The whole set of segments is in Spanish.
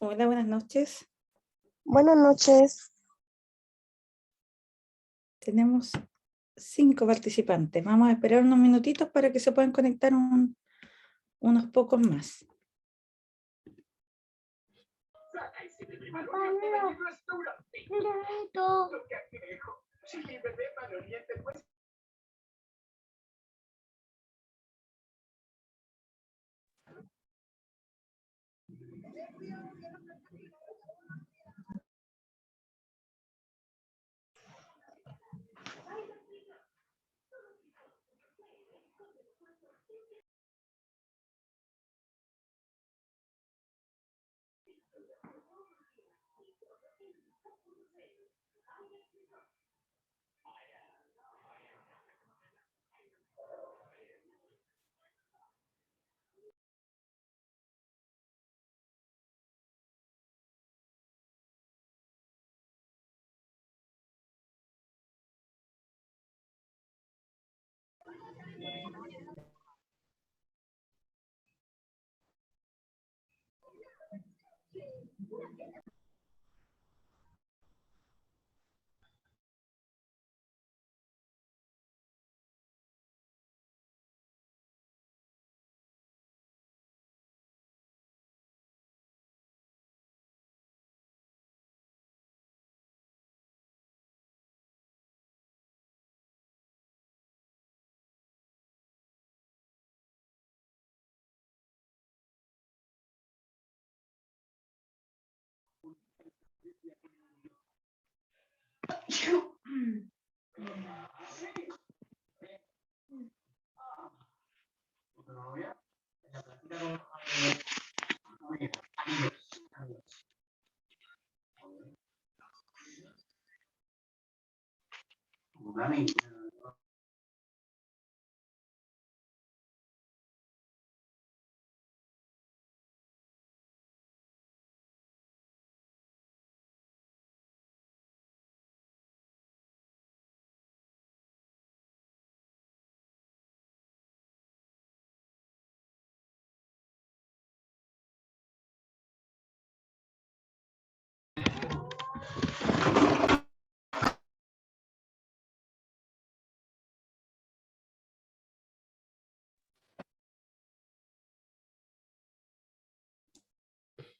Hola, buenas noches. Buenas noches. Tenemos 5 participantes. Vamos a esperar unos minutitos para que se puedan conectar unos pocos más.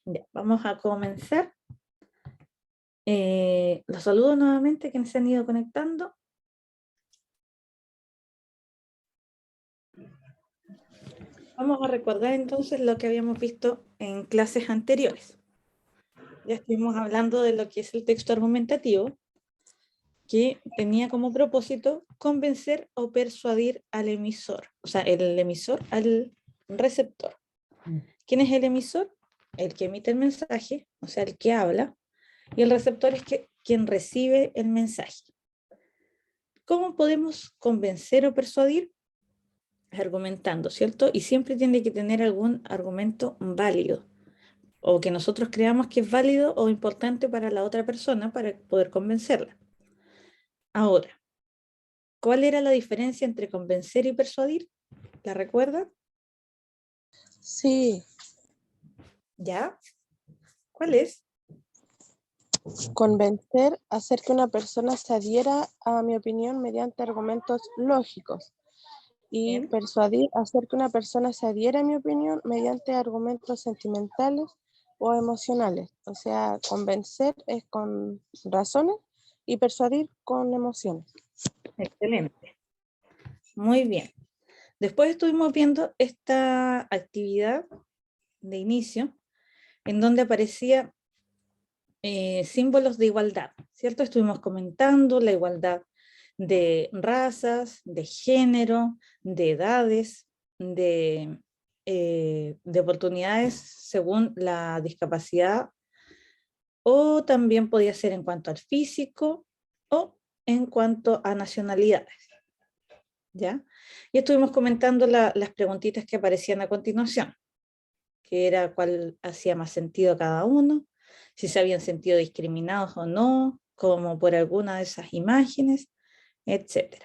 Ya, vamos a comenzar. Los saludo nuevamente quienes se han ido conectando. Vamos a recordar entonces lo que habíamos visto en clases anteriores. Ya estuvimos hablando de lo que es el texto argumentativo, que tenía como propósito convencer o persuadir al emisor, o sea, el emisor al receptor. ¿Quién es el emisor? El que emite el mensaje, o sea, el que habla, y el receptor es quien recibe el mensaje. ¿Cómo podemos convencer o persuadir? Argumentando, ¿cierto? Y siempre tiene que tener algún argumento válido, o que nosotros creamos que es válido o importante para la otra persona para poder convencerla. Ahora, ¿cuál era la diferencia entre convencer y persuadir? ¿La recuerdan? Sí, ¿Ya? ¿Cuál es? convencer, hacer que una persona se adhiera a mi opinión mediante argumentos lógicos. Y Bien. persuadir, hacer que una persona se adhiera a mi opinión mediante argumentos sentimentales o emocionales. O sea, convencer es con razones y persuadir con emociones. Excelente. Muy bien. Después estuvimos viendo esta actividad de inicio en donde aparecía símbolos de igualdad, ¿cierto? Estuvimos comentando la igualdad de razas, de género, de edades, de oportunidades según la discapacidad, o también podía ser en cuanto al físico o en cuanto a nacionalidades, ¿ya? Y estuvimos comentando las preguntitas que aparecían a continuación, que era cuál hacía más sentido a cada uno, si se habían sentido discriminados o no, como por alguna de esas imágenes, etc.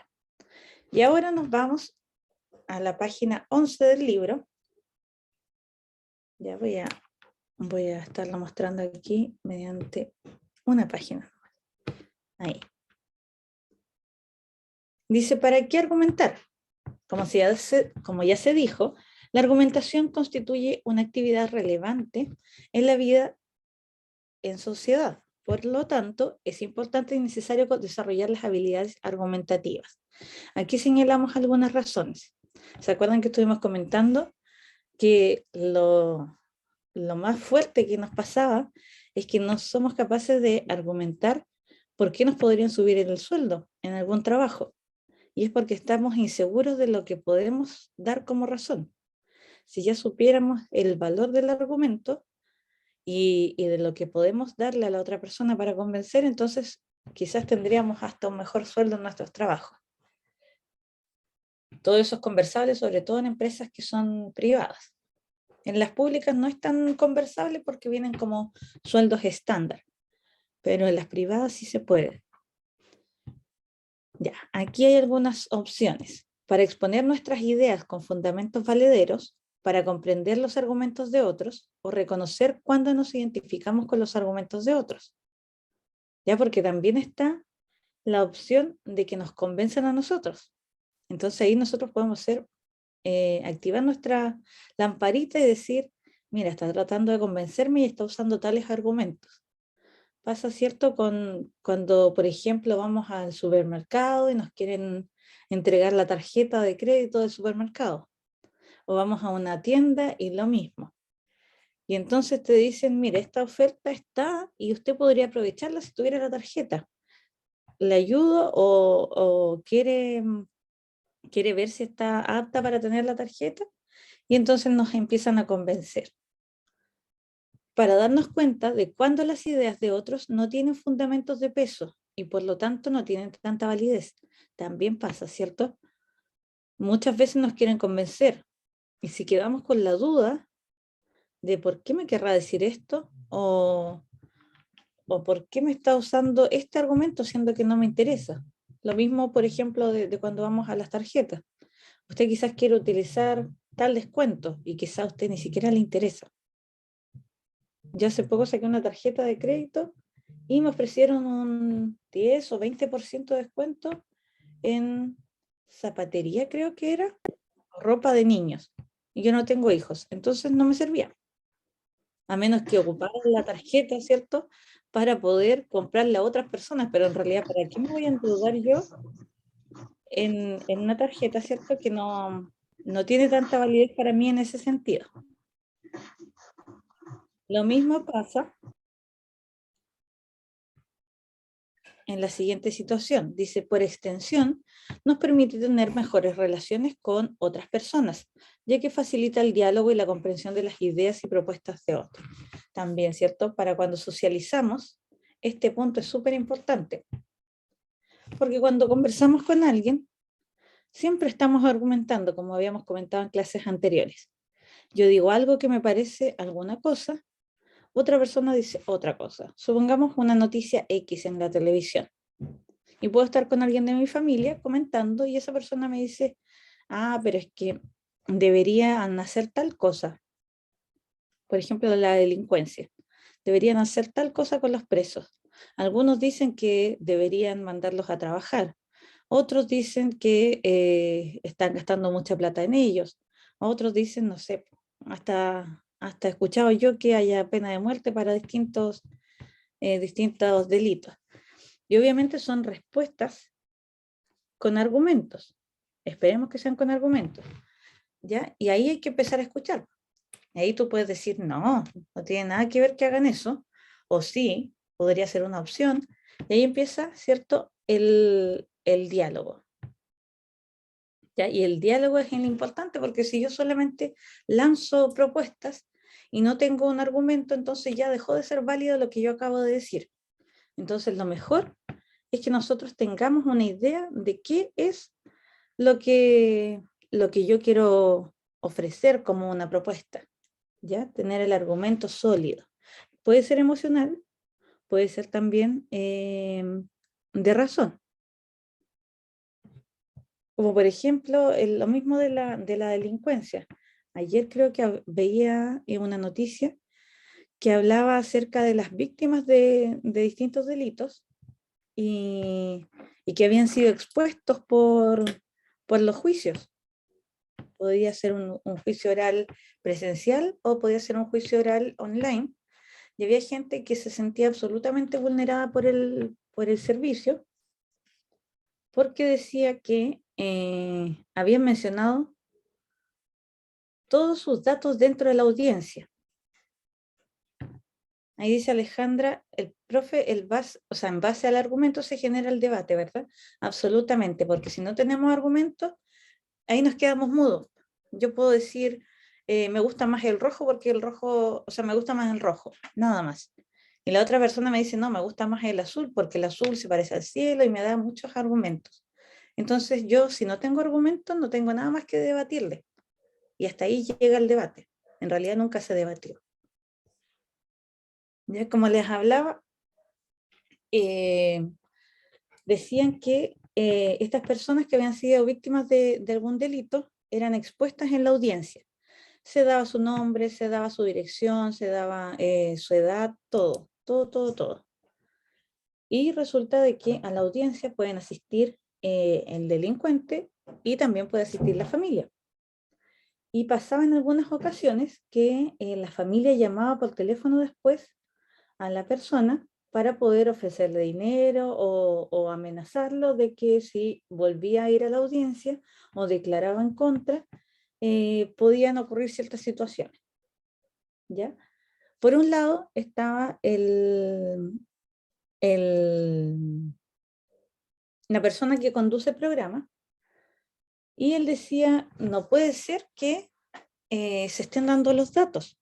Y ahora nos vamos a la página 11 del libro. Ya voy a Voy a estarlo mostrando aquí mediante una página. Ahí. Dice, ¿para qué argumentar? Como ya se dijo, la argumentación constituye una actividad relevante en la vida en sociedad. Por lo tanto, es importante y necesario desarrollar las habilidades argumentativas. Aquí señalamos algunas razones. ¿Se acuerdan que estuvimos comentando que lo más fuerte que nos pasaba es que no somos capaces de argumentar por qué nos podrían subir el sueldo en algún trabajo? Y es porque estamos inseguros de lo que podemos dar como razón. Si ya supiéramos el valor del argumento y de lo que podemos darle a la otra persona para convencer, entonces quizás tendríamos hasta un mejor sueldo en nuestros trabajos. Todo eso es conversable, sobre todo en empresas que son privadas. En las públicas no es tan conversable porque vienen como sueldos estándar, pero en las privadas sí se puede. Ya, aquí hay algunas opciones. Para exponer nuestras ideas con fundamentos valederos, para comprender los argumentos de otros o reconocer cuándo nos identificamos con los argumentos de otros. Ya, porque también está la opción de que nos convenzan a nosotros. Entonces ahí nosotros podemos activar nuestra lamparita y decir, mira, está tratando de convencerme y está usando tales argumentos. Pasa, ¿cierto? Cuando, por ejemplo, vamos al supermercado y nos quieren entregar la tarjeta de crédito del supermercado. O vamos a una tienda y lo mismo. Y entonces te dicen, mire, esta oferta está y usted podría aprovecharla si tuviera la tarjeta. ¿Le ayudo o quiere ver si está apta para tener la tarjeta? Y entonces nos empiezan a convencer. Para darnos cuenta de cuándo las ideas de otros no tienen fundamentos de peso y por lo tanto no tienen tanta validez. También pasa, ¿cierto? Muchas veces nos quieren convencer y si quedamos con la duda de por qué me querrá decir esto o por qué me está usando este argumento siendo que no me interesa. Lo mismo, por ejemplo, de cuando vamos a las tarjetas. Usted quizás quiere utilizar tal descuento y quizás a usted ni siquiera le interesa. Yo hace poco saqué una tarjeta de crédito y me ofrecieron un 10 o 20% de descuento en zapatería, creo que era, ropa de niños. Y yo no tengo hijos, entonces no me servía. A menos que ocupara la tarjeta, ¿cierto? Para poder comprarle a otras personas, pero en realidad, ¿para qué me voy a endeudar yo en una tarjeta, ¿cierto? Que no tiene tanta validez para mí en ese sentido. Lo mismo pasa en la siguiente situación. Dice, por extensión, nos permite tener mejores relaciones con otras personas, ya que facilita el diálogo y la comprensión de las ideas y propuestas de otros. También, ¿cierto? Para cuando socializamos, este punto es súper importante, porque cuando conversamos con alguien, siempre estamos argumentando, como habíamos comentado en clases anteriores. Yo digo algo que me parece alguna cosa, otra persona dice otra cosa. Supongamos una noticia X en la televisión. Y puedo estar con alguien de mi familia comentando y esa persona me dice, ah, pero es que deberían hacer tal cosa. Por ejemplo, la delincuencia. Deberían hacer tal cosa con los presos. Algunos dicen que deberían mandarlos a trabajar. Otros dicen que están gastando mucha plata en ellos. Otros dicen, no sé, hasta he escuchado yo que haya pena de muerte para distintos delitos. Y obviamente son respuestas con argumentos. Esperemos que sean con argumentos. ¿Ya? Y ahí hay que empezar a escuchar. Ahí tú puedes decir, no, no tiene nada que ver que hagan eso, o sí, podría ser una opción. Y ahí empieza, ¿cierto?, el diálogo. ¿Ya? Y el diálogo es importante porque si yo solamente lanzo propuestas y no tengo un argumento, entonces ya dejó de ser válido lo que yo acabo de decir. Entonces lo mejor es que nosotros tengamos una idea de qué es lo que yo quiero ofrecer como una propuesta, ¿ya? Tener el argumento sólido. Puede ser emocional, puede ser también de razón. Como por ejemplo, lo mismo de la delincuencia. Ayer creo que veía una noticia que hablaba acerca de las víctimas de distintos delitos y que habían sido expuestos por los juicios. Podía ser un juicio oral presencial o podía ser un juicio oral online. Y había gente que se sentía absolutamente vulnerada por el servicio, porque decía que habían mencionado todos sus datos dentro de la audiencia. Ahí dice Alejandra, el profe, en base al argumento se genera el debate, ¿verdad? Absolutamente, porque si no tenemos argumentos, ahí nos quedamos mudos. Yo puedo decir, me gusta más el rojo porque el rojo, me gusta más el rojo, nada más. Y la otra persona me dice, no, me gusta más el azul porque el azul se parece al cielo y me da muchos argumentos. Entonces yo, si no tengo argumentos, no tengo nada más que debatirle. Y hasta ahí llega el debate. En realidad nunca se debatió. Ya como les hablaba, decían que estas personas que habían sido víctimas de algún delito eran expuestas en la audiencia. Se daba su nombre, se daba su dirección, se daba su edad, todo. Y resulta de que a la audiencia pueden asistir el delincuente y también puede asistir la familia. Y pasaba en algunas ocasiones que la familia llamaba por teléfono después a la persona para poder ofrecerle dinero o amenazarlo de que si volvía a ir a la audiencia o declaraba en contra, podían ocurrir ciertas situaciones. ¿Ya? Por un lado estaba la persona que conduce el programa y él decía, no puede ser que se estén dando los datos.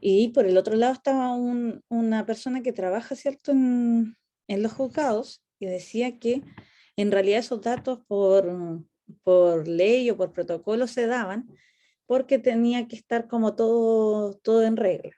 Y por el otro lado estaba una persona que trabaja, ¿cierto?, en los juzgados y decía que en realidad esos datos por ley o por protocolo se daban porque tenía que estar como todo en regla.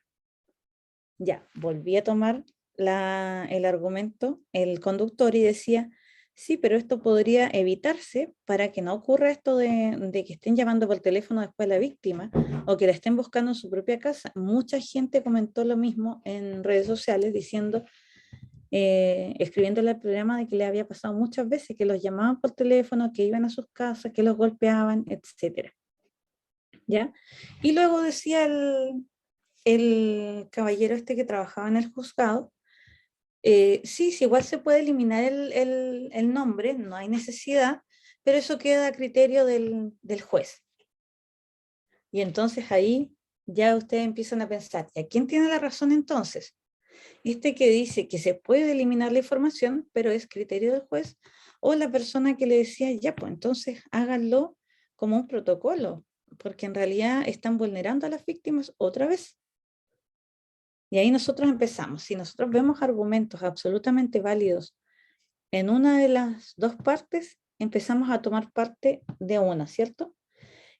Ya, volví a tomar el argumento, el conductor, y decía, sí, pero esto podría evitarse para que no ocurra esto de que estén llamando por teléfono después a la víctima o que la estén buscando en su propia casa. Mucha gente comentó lo mismo en redes sociales diciendo, escribiéndole al programa de que le había pasado muchas veces, que los llamaban por teléfono, que iban a sus casas, que los golpeaban, etcétera. ¿Ya? Y luego decía el caballero este que trabajaba en el juzgado, sí, igual se puede eliminar el nombre, no hay necesidad, pero eso queda a criterio del juez. Y entonces ahí ya ustedes empiezan a pensar, ¿y a quién tiene la razón entonces? Este que dice que se puede eliminar la información, pero es criterio del juez, o la persona que le decía, ya, pues entonces háganlo como un protocolo, porque en realidad están vulnerando a las víctimas otra vez. Y ahí nosotros empezamos. Si nosotros vemos argumentos absolutamente válidos en una de las dos partes, empezamos a tomar parte de una, ¿cierto?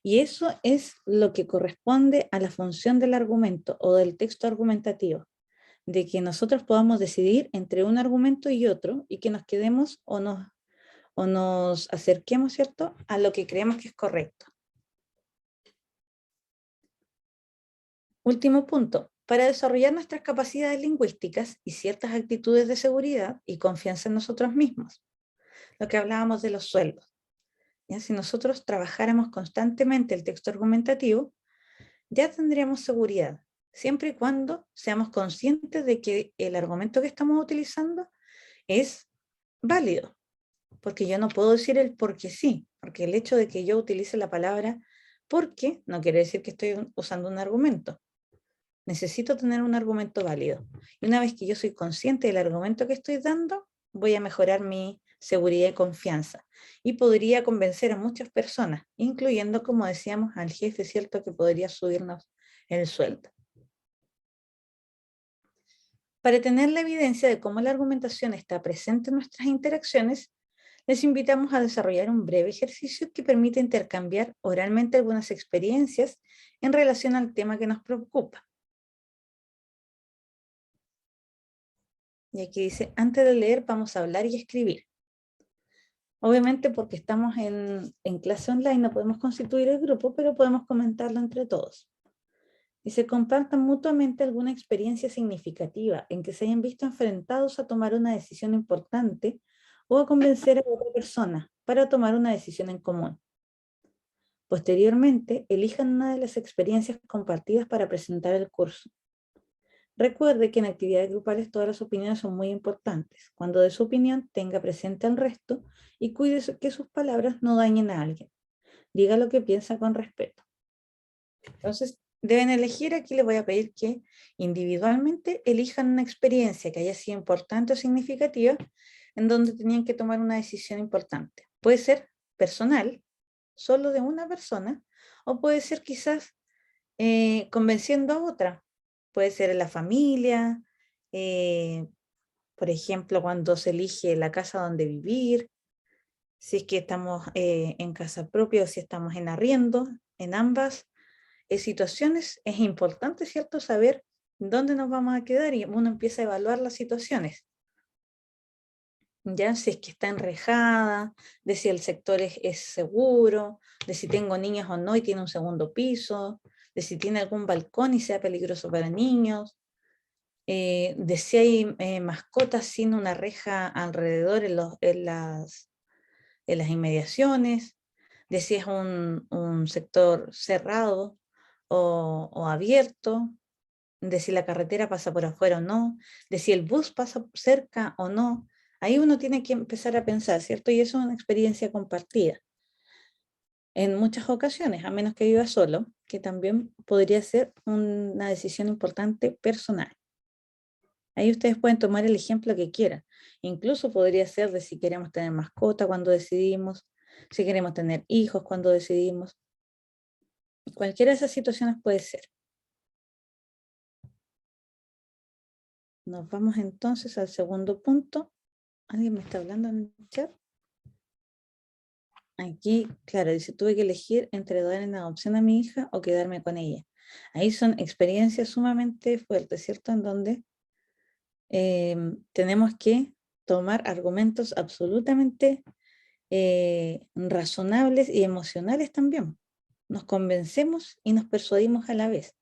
Y eso es lo que corresponde a la función del argumento o del texto argumentativo, de que nosotros podamos decidir entre un argumento y otro y que nos quedemos o nos acerquemos, ¿cierto?, a lo que creemos que es correcto. Último punto. Para desarrollar nuestras capacidades lingüísticas y ciertas actitudes de seguridad y confianza en nosotros mismos. Lo que hablábamos de los sueldos. ¿Ya? Si nosotros trabajáramos constantemente el texto argumentativo, ya tendríamos seguridad, siempre y cuando seamos conscientes de que el argumento que estamos utilizando es válido. Porque yo no puedo decir el porque sí, porque el hecho de que yo utilice la palabra porque no quiere decir que estoy usando un argumento. Necesito tener un argumento válido. Y una vez que yo soy consciente del argumento que estoy dando, voy a mejorar mi seguridad y confianza. Y podría convencer a muchas personas, incluyendo, como decíamos, al jefe, ¿cierto?, que podría subirnos el sueldo. Para tener la evidencia de cómo la argumentación está presente en nuestras interacciones, les invitamos a desarrollar un breve ejercicio que permite intercambiar oralmente algunas experiencias en relación al tema que nos preocupa. Y aquí dice, antes de leer vamos a hablar y escribir. Obviamente porque estamos en clase online no podemos constituir el grupo, pero podemos comentarlo entre todos. y se compartan mutuamente alguna experiencia significativa en que se hayan visto enfrentados a tomar una decisión importante o a convencer a otra persona para tomar una decisión en común. Posteriormente, elijan una de las experiencias compartidas para presentar el curso. Recuerde que en actividades grupales todas las opiniones son muy importantes. Cuando dé su opinión, tenga presente al resto y cuide que sus palabras no dañen a alguien. Diga lo que piensa con respeto. Entonces, deben elegir, aquí les voy a pedir que individualmente elijan una experiencia que haya sido importante o significativa en donde tenían que tomar una decisión importante. Puede ser personal, solo de una persona, o puede ser quizás convenciendo a otra. Puede ser en la familia, por ejemplo, cuando se elige la casa donde vivir, si es que estamos en casa propia o si estamos en arriendo, en ambas situaciones es importante, ¿cierto?, saber dónde nos vamos a quedar y uno empieza a evaluar las situaciones. Ya, si es que está enrejada, de si el sector es seguro, de si tengo niños o no y tiene un segundo piso, de si tiene algún balcón y sea peligroso para niños, de si hay mascotas sin una reja alrededor en las inmediaciones, de si es un sector cerrado o abierto, de si la carretera pasa por afuera o no, de si el bus pasa cerca o no. Ahí uno tiene que empezar a pensar, ¿cierto? Y eso es una experiencia compartida. En muchas ocasiones, a menos que viva solo, que también podría ser una decisión importante personal. Ahí ustedes pueden tomar el ejemplo que quieran. Incluso podría ser de si queremos tener mascota cuando decidimos, si queremos tener hijos cuando decidimos. Cualquiera de esas situaciones puede ser. Nos vamos entonces al segundo punto. ¿Alguien me está hablando en el chat? Aquí, claro, dice, tuve que elegir entre dar en adopción a mi hija o quedarme con ella. Ahí son experiencias sumamente fuertes, ¿cierto? En donde tenemos que tomar argumentos absolutamente razonables y emocionales también. Nos convencemos y nos persuadimos a la vez.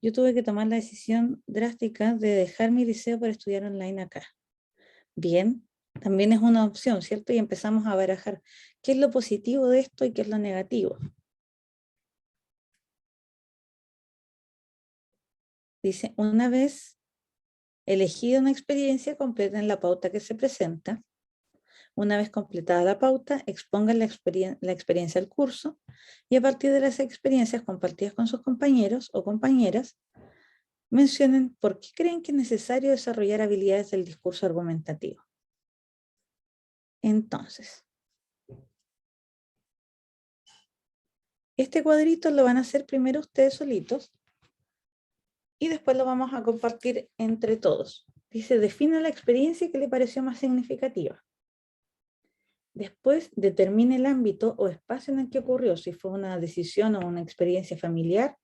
Yo tuve que tomar la decisión drástica de dejar mi liceo para estudiar online acá. Bien, también es una opción, ¿cierto? Y empezamos a barajar qué es lo positivo de esto y qué es lo negativo. Dice, una vez elegida una experiencia, completen la pauta que se presenta. Una vez completada la pauta, expongan la experiencia al curso y a partir de las experiencias compartidas con sus compañeros o compañeras, mencionen por qué creen que es necesario desarrollar habilidades del discurso argumentativo. Entonces, este cuadrito lo van a hacer primero ustedes solitos y después lo vamos a compartir entre todos. Dice, defina la experiencia que le pareció más significativa. Después, determine el ámbito o espacio en el que ocurrió, si fue una decisión o una experiencia familiar,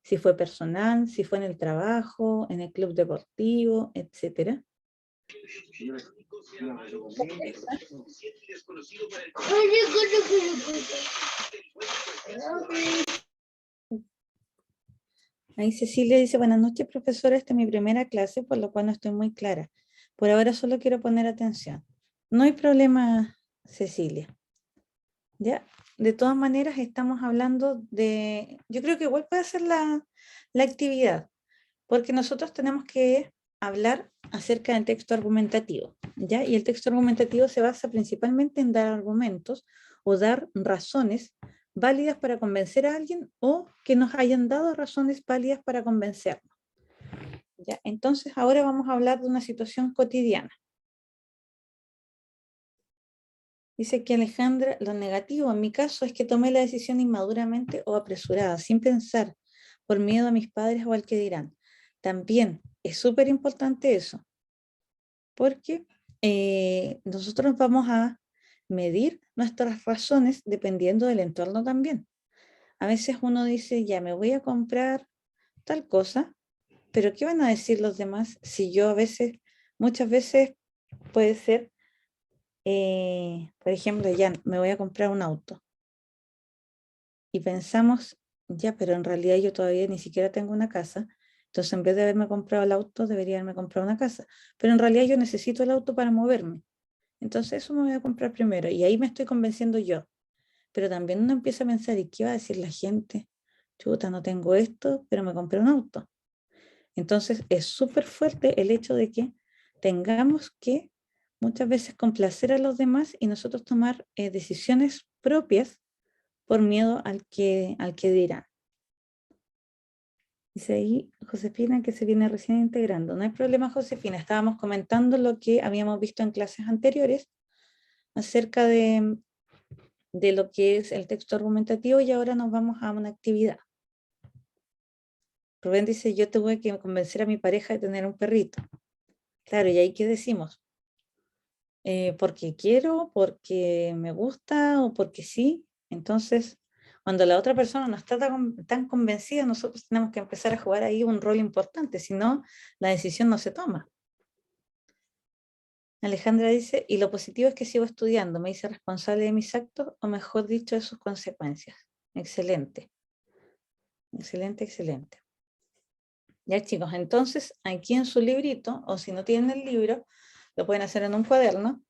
si fue personal, si fue en el trabajo, en el club deportivo, etc. Ahí Cecilia dice, buenas noches, profesora, esta es mi primera clase, por lo cual no estoy muy clara. Por ahora solo quiero poner atención. No hay problema, Cecilia. ¿Ya? De todas maneras, estamos hablando de... Yo creo que igual puede ser la actividad, porque nosotros tenemos que hablar acerca del texto argumentativo, ¿ya? Y el texto argumentativo se basa principalmente en dar argumentos o dar razones válidas para convencer a alguien o que nos hayan dado razones válidas para convencernos, ¿ya? Entonces, ahora vamos a hablar de una situación cotidiana. Dice que Alejandra, lo negativo en mi caso es que tomé la decisión inmaduramente o apresurada, sin pensar, por miedo a mis padres o al que dirán. También es súper importante eso, porque nosotros vamos a medir nuestras razones dependiendo del entorno también. A veces uno dice, ya me voy a comprar tal cosa, pero ¿qué van a decir los demás si yo a veces, muchas veces puede ser, por ejemplo, ya me voy a comprar un auto y pensamos, Ya, pero en realidad yo todavía ni siquiera tengo una casa. Entonces, en vez de haberme comprado el auto, debería haberme comprado una casa. Pero en realidad yo necesito el auto para moverme. Entonces, eso me voy a comprar primero. Y ahí me estoy convenciendo yo. Pero también uno empieza a pensar, ¿y qué va a decir la gente? Chuta, no tengo esto, pero me compré un auto. Entonces, es súper fuerte el hecho de que tengamos que muchas veces complacer a los demás y nosotros tomar decisiones propias por miedo al que dirán. Dice ahí Josefina que se viene recién integrando. No hay problema, Josefina. Estábamos comentando lo que habíamos visto en clases anteriores acerca de lo que es el texto argumentativo y ahora nos vamos a una actividad. Rubén dice, yo tuve que convencer a mi pareja de tener un perrito. Claro, ¿y ahí qué decimos? Porque quiero, porque me gusta o porque sí. Entonces, cuando la otra persona no está tan convencida, nosotros tenemos que empezar a jugar ahí un rol importante, si no, la decisión no se toma. Alejandra dice, y lo positivo es que sigo estudiando, me hice responsable de mis actos, o mejor dicho, de sus consecuencias. Excelente, excelente, excelente. Ya chicos, entonces aquí en su librito, o si no tienen el libro, lo pueden hacer en un cuaderno,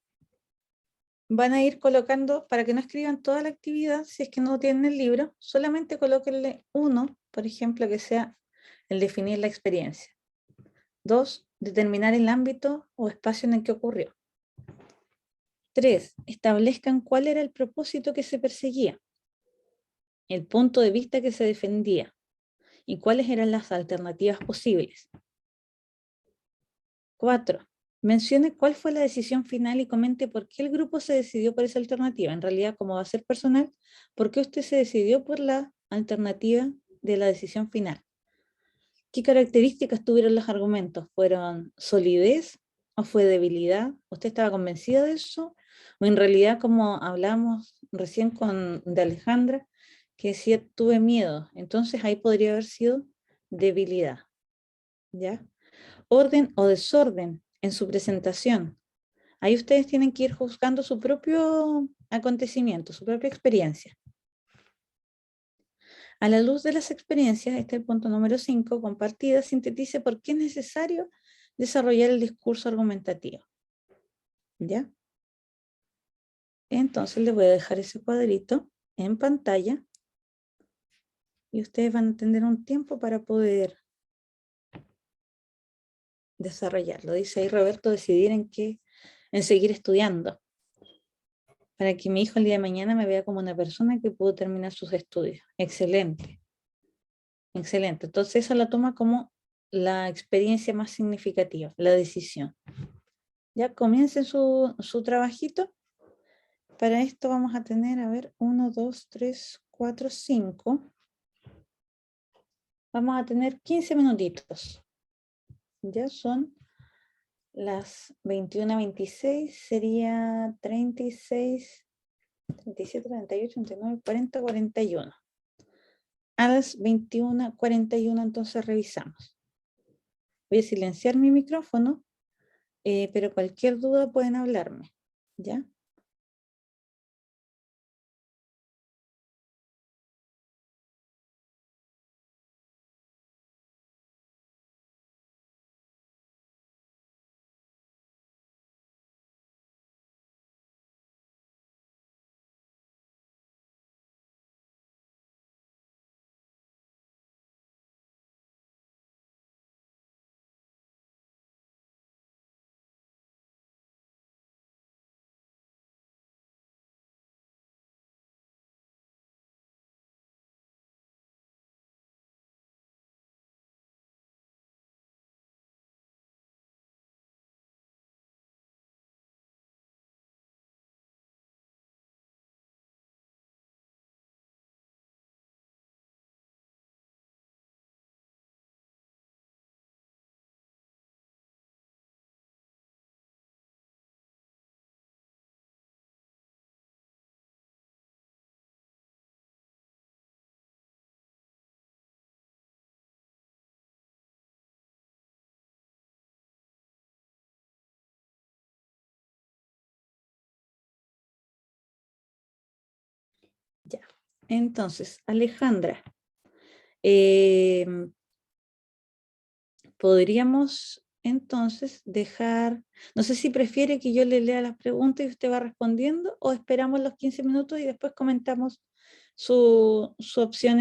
van a ir colocando, para que no escriban toda la actividad, si es que no tienen el libro, solamente colóquenle uno, por ejemplo, que sea el definir la experiencia. 2, determinar el ámbito o espacio en el que ocurrió. 3, establezcan cuál era el propósito que se perseguía, el punto de vista que se defendía y cuáles eran las alternativas posibles. 4, mencione cuál fue la decisión final y comente por qué el grupo se decidió por esa alternativa. En realidad, como va a ser personal, ¿por qué usted se decidió por la alternativa de la decisión final? ¿Qué características tuvieron los argumentos? ¿Fueron solidez o fue debilidad? ¿Usted estaba convencida de eso? ¿O en realidad, como hablamos recién de Alejandra, que decía, tuve miedo? Entonces ahí podría haber sido debilidad. ¿Ya? Orden o desorden en su presentación. Ahí ustedes tienen que ir juzgando su propio acontecimiento, su propia experiencia. A la luz de las experiencias, este es el punto número 5, compartida, sintetice por qué es necesario desarrollar el discurso argumentativo. ¿Ya? Entonces les voy a dejar ese cuadrito en pantalla y ustedes van a tener un tiempo para poder desarrollarlo. Dice ahí Roberto, decidir en seguir estudiando, para que mi hijo el día de mañana me vea como una persona que pudo terminar sus estudios. Excelente, excelente. Entonces esa la toma como la experiencia más significativa, la decisión. Ya comiencen su trabajito. Para esto vamos a tener, a ver, 1, 2, 3, 4, 5. Vamos a tener 15 minutitos. Ya son las 21:26, sería 36, 37, 38, 39, 40, 41. A las 21:41 entonces revisamos. Voy a silenciar mi micrófono, pero cualquier duda pueden hablarme, ¿ya? Ya. Entonces, Alejandra, Podríamos entonces dejar, no sé si prefiere que yo le lea las preguntas y usted va respondiendo, o esperamos los 15 minutos y después comentamos su opción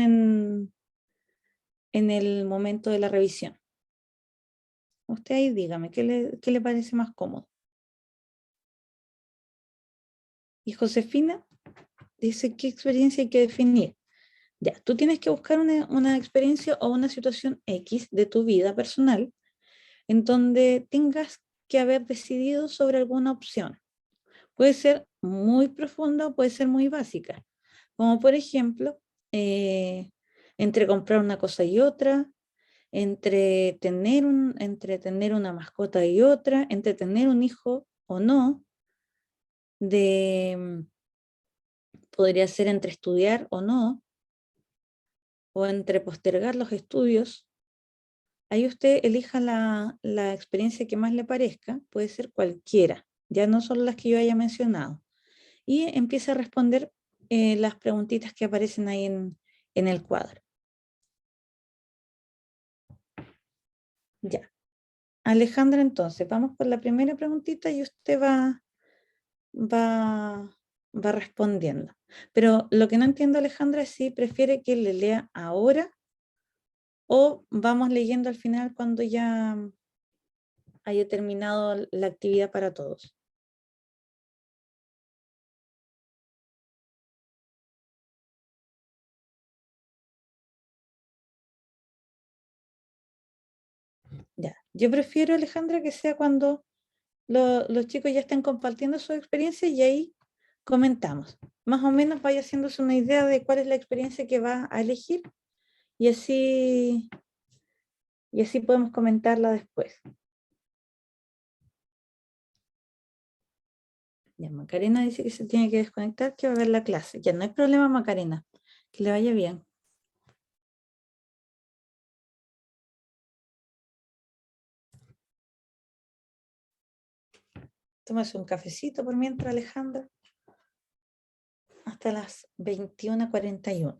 en el momento de la revisión. Usted ahí dígame, ¿qué le parece más cómodo? Y Josefina dice, ¿qué experiencia hay que definir? Ya, tú tienes que buscar una experiencia o una situación X de tu vida personal en donde tengas que haber decidido sobre alguna opción. Puede ser muy profunda o puede ser muy básica, como por ejemplo, entre comprar una cosa y otra, entre tener una mascota y otra, entre tener un hijo o no, de, podría ser entre estudiar o no, o entre postergar los estudios. Ahí usted elija la experiencia que más le parezca, puede ser cualquiera, ya no solo las que yo haya mencionado. Y empieza a responder las preguntitas que aparecen ahí en el cuadro. Ya. Alejandra, entonces, vamos por la primera preguntita y usted va, va respondiendo. Pero lo que no entiendo, Alejandra, es si prefiere que le lea ahora o vamos leyendo al final cuando ya haya terminado la actividad para todos. Ya. Yo prefiero, Alejandra, que sea cuando los chicos ya estén compartiendo su experiencia y ahí comentamos. Más o menos vaya haciéndose una idea de cuál es la experiencia que va a elegir y así podemos comentarla después. Ya, Macarena dice que se tiene que desconectar, que va a ver la clase. Ya no hay problema, Macarena. Que le vaya bien. Tómase un cafecito por mientras, Alejandra. Hasta las 21:41.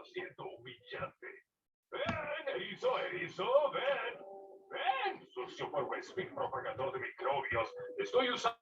siento humillante. Ven, erizo, ven. Ven, sucio polvo espín propagador de microbios. Estoy usando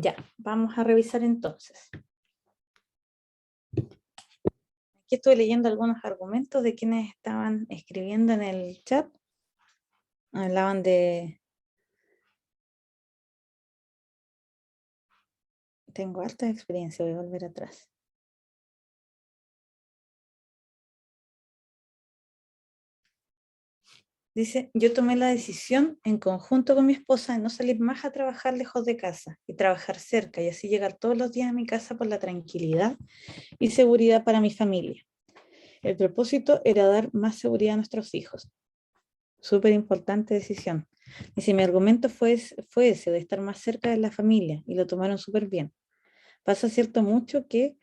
Ya, vamos a revisar entonces. Aquí estoy leyendo algunos argumentos de quienes estaban escribiendo en el chat. Hablaban de... Tengo harta experiencia, voy a volver atrás. Dice, yo tomé la decisión en conjunto con mi esposa de no salir más a trabajar lejos de casa y trabajar cerca y así llegar todos los días a mi casa por la tranquilidad y seguridad para mi familia. El propósito era dar más seguridad a nuestros hijos. Súper importante decisión. Dice, mi argumento fue ese, de estar más cerca de la familia y lo tomaron súper bien. Pasa cierto mucho que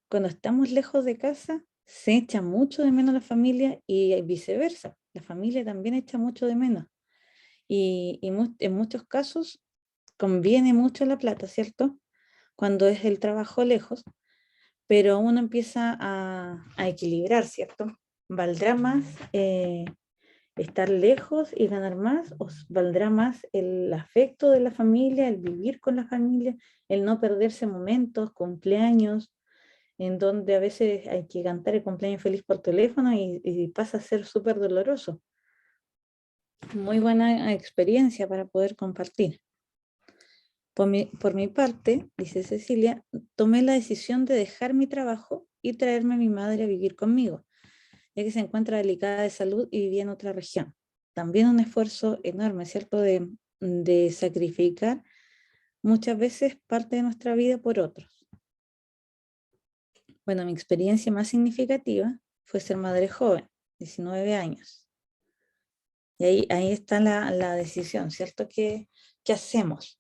cuando estamos lejos de casa se echa mucho de menos la familia y viceversa. La familia también echa mucho de menos. Y en muchos casos conviene mucho la plata, ¿cierto? Cuando es el trabajo lejos, pero uno empieza a equilibrar, ¿cierto? ¿Valdrá más estar lejos y ganar más? ¿O valdrá más el afecto de la familia, el vivir con la familia, el no perderse momentos, cumpleaños, en donde a veces hay que cantar el cumpleaños feliz por teléfono y pasa a ser súper doloroso? Muy buena experiencia para poder compartir. Por mi parte, dice Cecilia, tomé la decisión de dejar mi trabajo y traerme a mi madre a vivir conmigo, ya que se encuentra delicada de salud y vivía en otra región. También un esfuerzo enorme, ¿cierto?, de sacrificar muchas veces parte de nuestra vida por otros. Bueno, mi experiencia más significativa fue ser madre joven, 19 años. Y ahí está la decisión, ¿cierto?, ¿qué hacemos?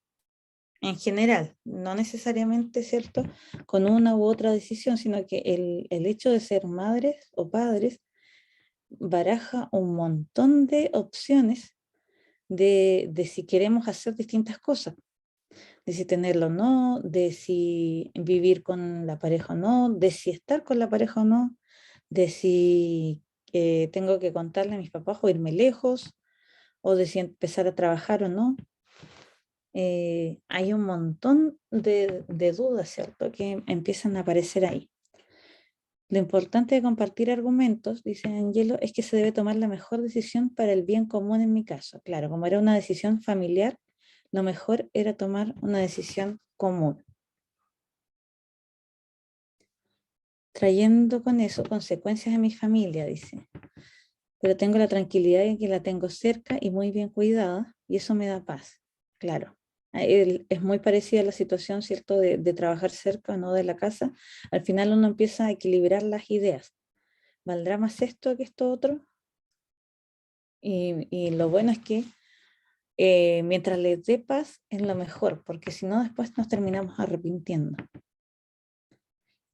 En general, no necesariamente, ¿cierto?, con una u otra decisión, sino que el hecho de ser madres o padres baraja un montón de opciones de si queremos hacer distintas cosas, de si tenerlo o no, de si vivir con la pareja o no, de si estar con la pareja o no, de si tengo que contarle a mis papás o irme lejos, o de si empezar a trabajar o no. Hay un montón de dudas, ¿cierto?, que empiezan a aparecer ahí. Lo importante de compartir argumentos, dice Angelo, es que se debe tomar la mejor decisión para el bien común en mi caso. Claro, como era una decisión familiar, lo mejor era tomar una decisión común, trayendo con eso consecuencias en mi familia, dice. Pero tengo la tranquilidad de que la tengo cerca y muy bien cuidada, y eso me da paz. Claro, es muy parecida a la situación, ¿cierto?, de trabajar cerca o no de la casa. Al final uno empieza a equilibrar las ideas. ¿Valdrá más esto que esto otro? Y lo bueno es que mientras les dé paz es lo mejor, porque si no después nos terminamos arrepintiendo.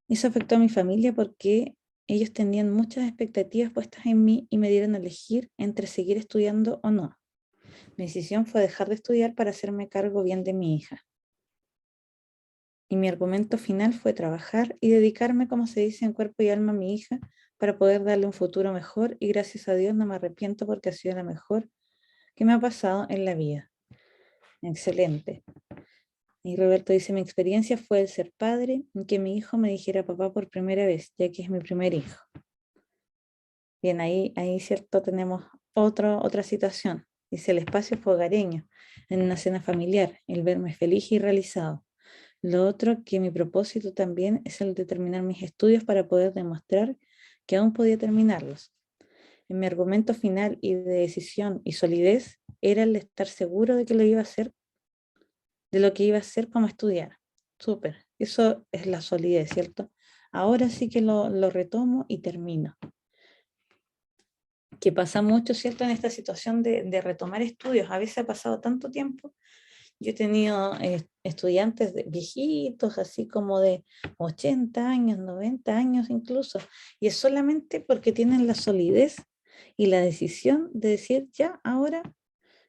Eso afectó a mi familia porque ellos tenían muchas expectativas puestas en mí y me dieron a elegir entre seguir estudiando o no. Mi decisión fue dejar de estudiar para hacerme cargo bien de mi hija. Y mi argumento final fue trabajar y dedicarme, como se dice, en cuerpo y alma a mi hija para poder darle un futuro mejor, y gracias a Dios no me arrepiento porque ha sido la mejor que me ha pasado en la vida. Excelente. Y Roberto dice, mi experiencia fue el ser padre, que mi hijo me dijera papá por primera vez, ya que es mi primer hijo. Bien, ahí cierto, tenemos otra situación. Dice, el espacio fue hogareño, en una cena familiar, el verme feliz y realizado. Lo otro, que mi propósito también es el de terminar mis estudios para poder demostrar que aún podía terminarlos. En mi argumento final y de decisión y solidez era el de estar seguro de que lo iba a hacer, de lo que iba a hacer como estudiar. Súper, eso es la solidez, ¿cierto? Ahora sí que lo retomo y termino. Que pasa mucho, ¿cierto?, en esta situación de retomar estudios. A veces ha pasado tanto tiempo. Yo he tenido estudiantes viejitos, así como de 80 años, 90 años incluso, y es solamente porque tienen la solidez y la decisión de decir, ya, ahora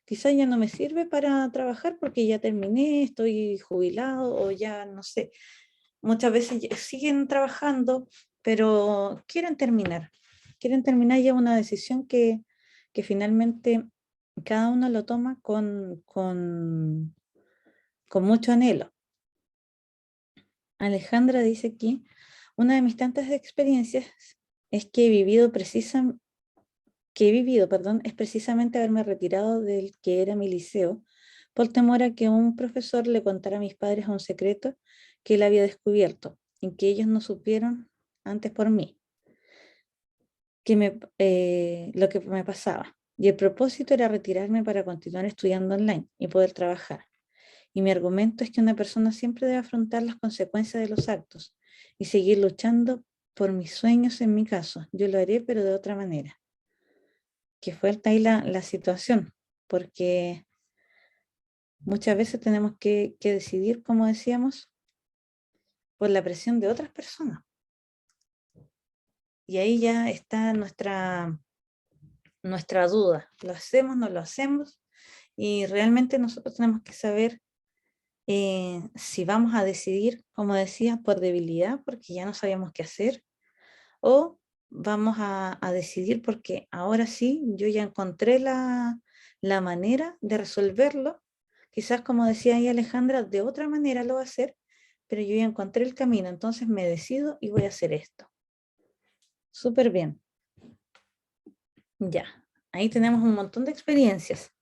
quizás ya no me sirve para trabajar porque ya terminé, estoy jubilado o ya no sé. Muchas veces siguen trabajando, pero quieren terminar ya una decisión que finalmente cada uno lo toma con mucho anhelo. Alejandra dice aquí, una de mis tantas experiencias es que he vivido es precisamente haberme retirado del que era mi liceo por temor a que un profesor le contara a mis padres un secreto que él había descubierto y que ellos no supieron antes por mí, lo que me pasaba. Y el propósito era retirarme para continuar estudiando online y poder trabajar. Y mi argumento es que una persona siempre debe afrontar las consecuencias de los actos y seguir luchando por mis sueños en mi caso. Yo lo haré, pero de otra manera. Que fuerte ahí la situación, porque muchas veces tenemos que decidir, como decíamos, por la presión de otras personas. Y ahí ya está nuestra duda. ¿Lo hacemos, no lo hacemos? Y realmente nosotros tenemos que saber si vamos a decidir, como decía, por debilidad, porque ya no sabíamos qué hacer, o vamos a decidir porque ahora sí, yo ya encontré la manera de resolverlo. Quizás, como decía ahí Alejandra, de otra manera lo va a hacer, pero yo ya encontré el camino, entonces me decido y voy a hacer esto. Súper bien. Ya, ahí tenemos un montón de experiencias.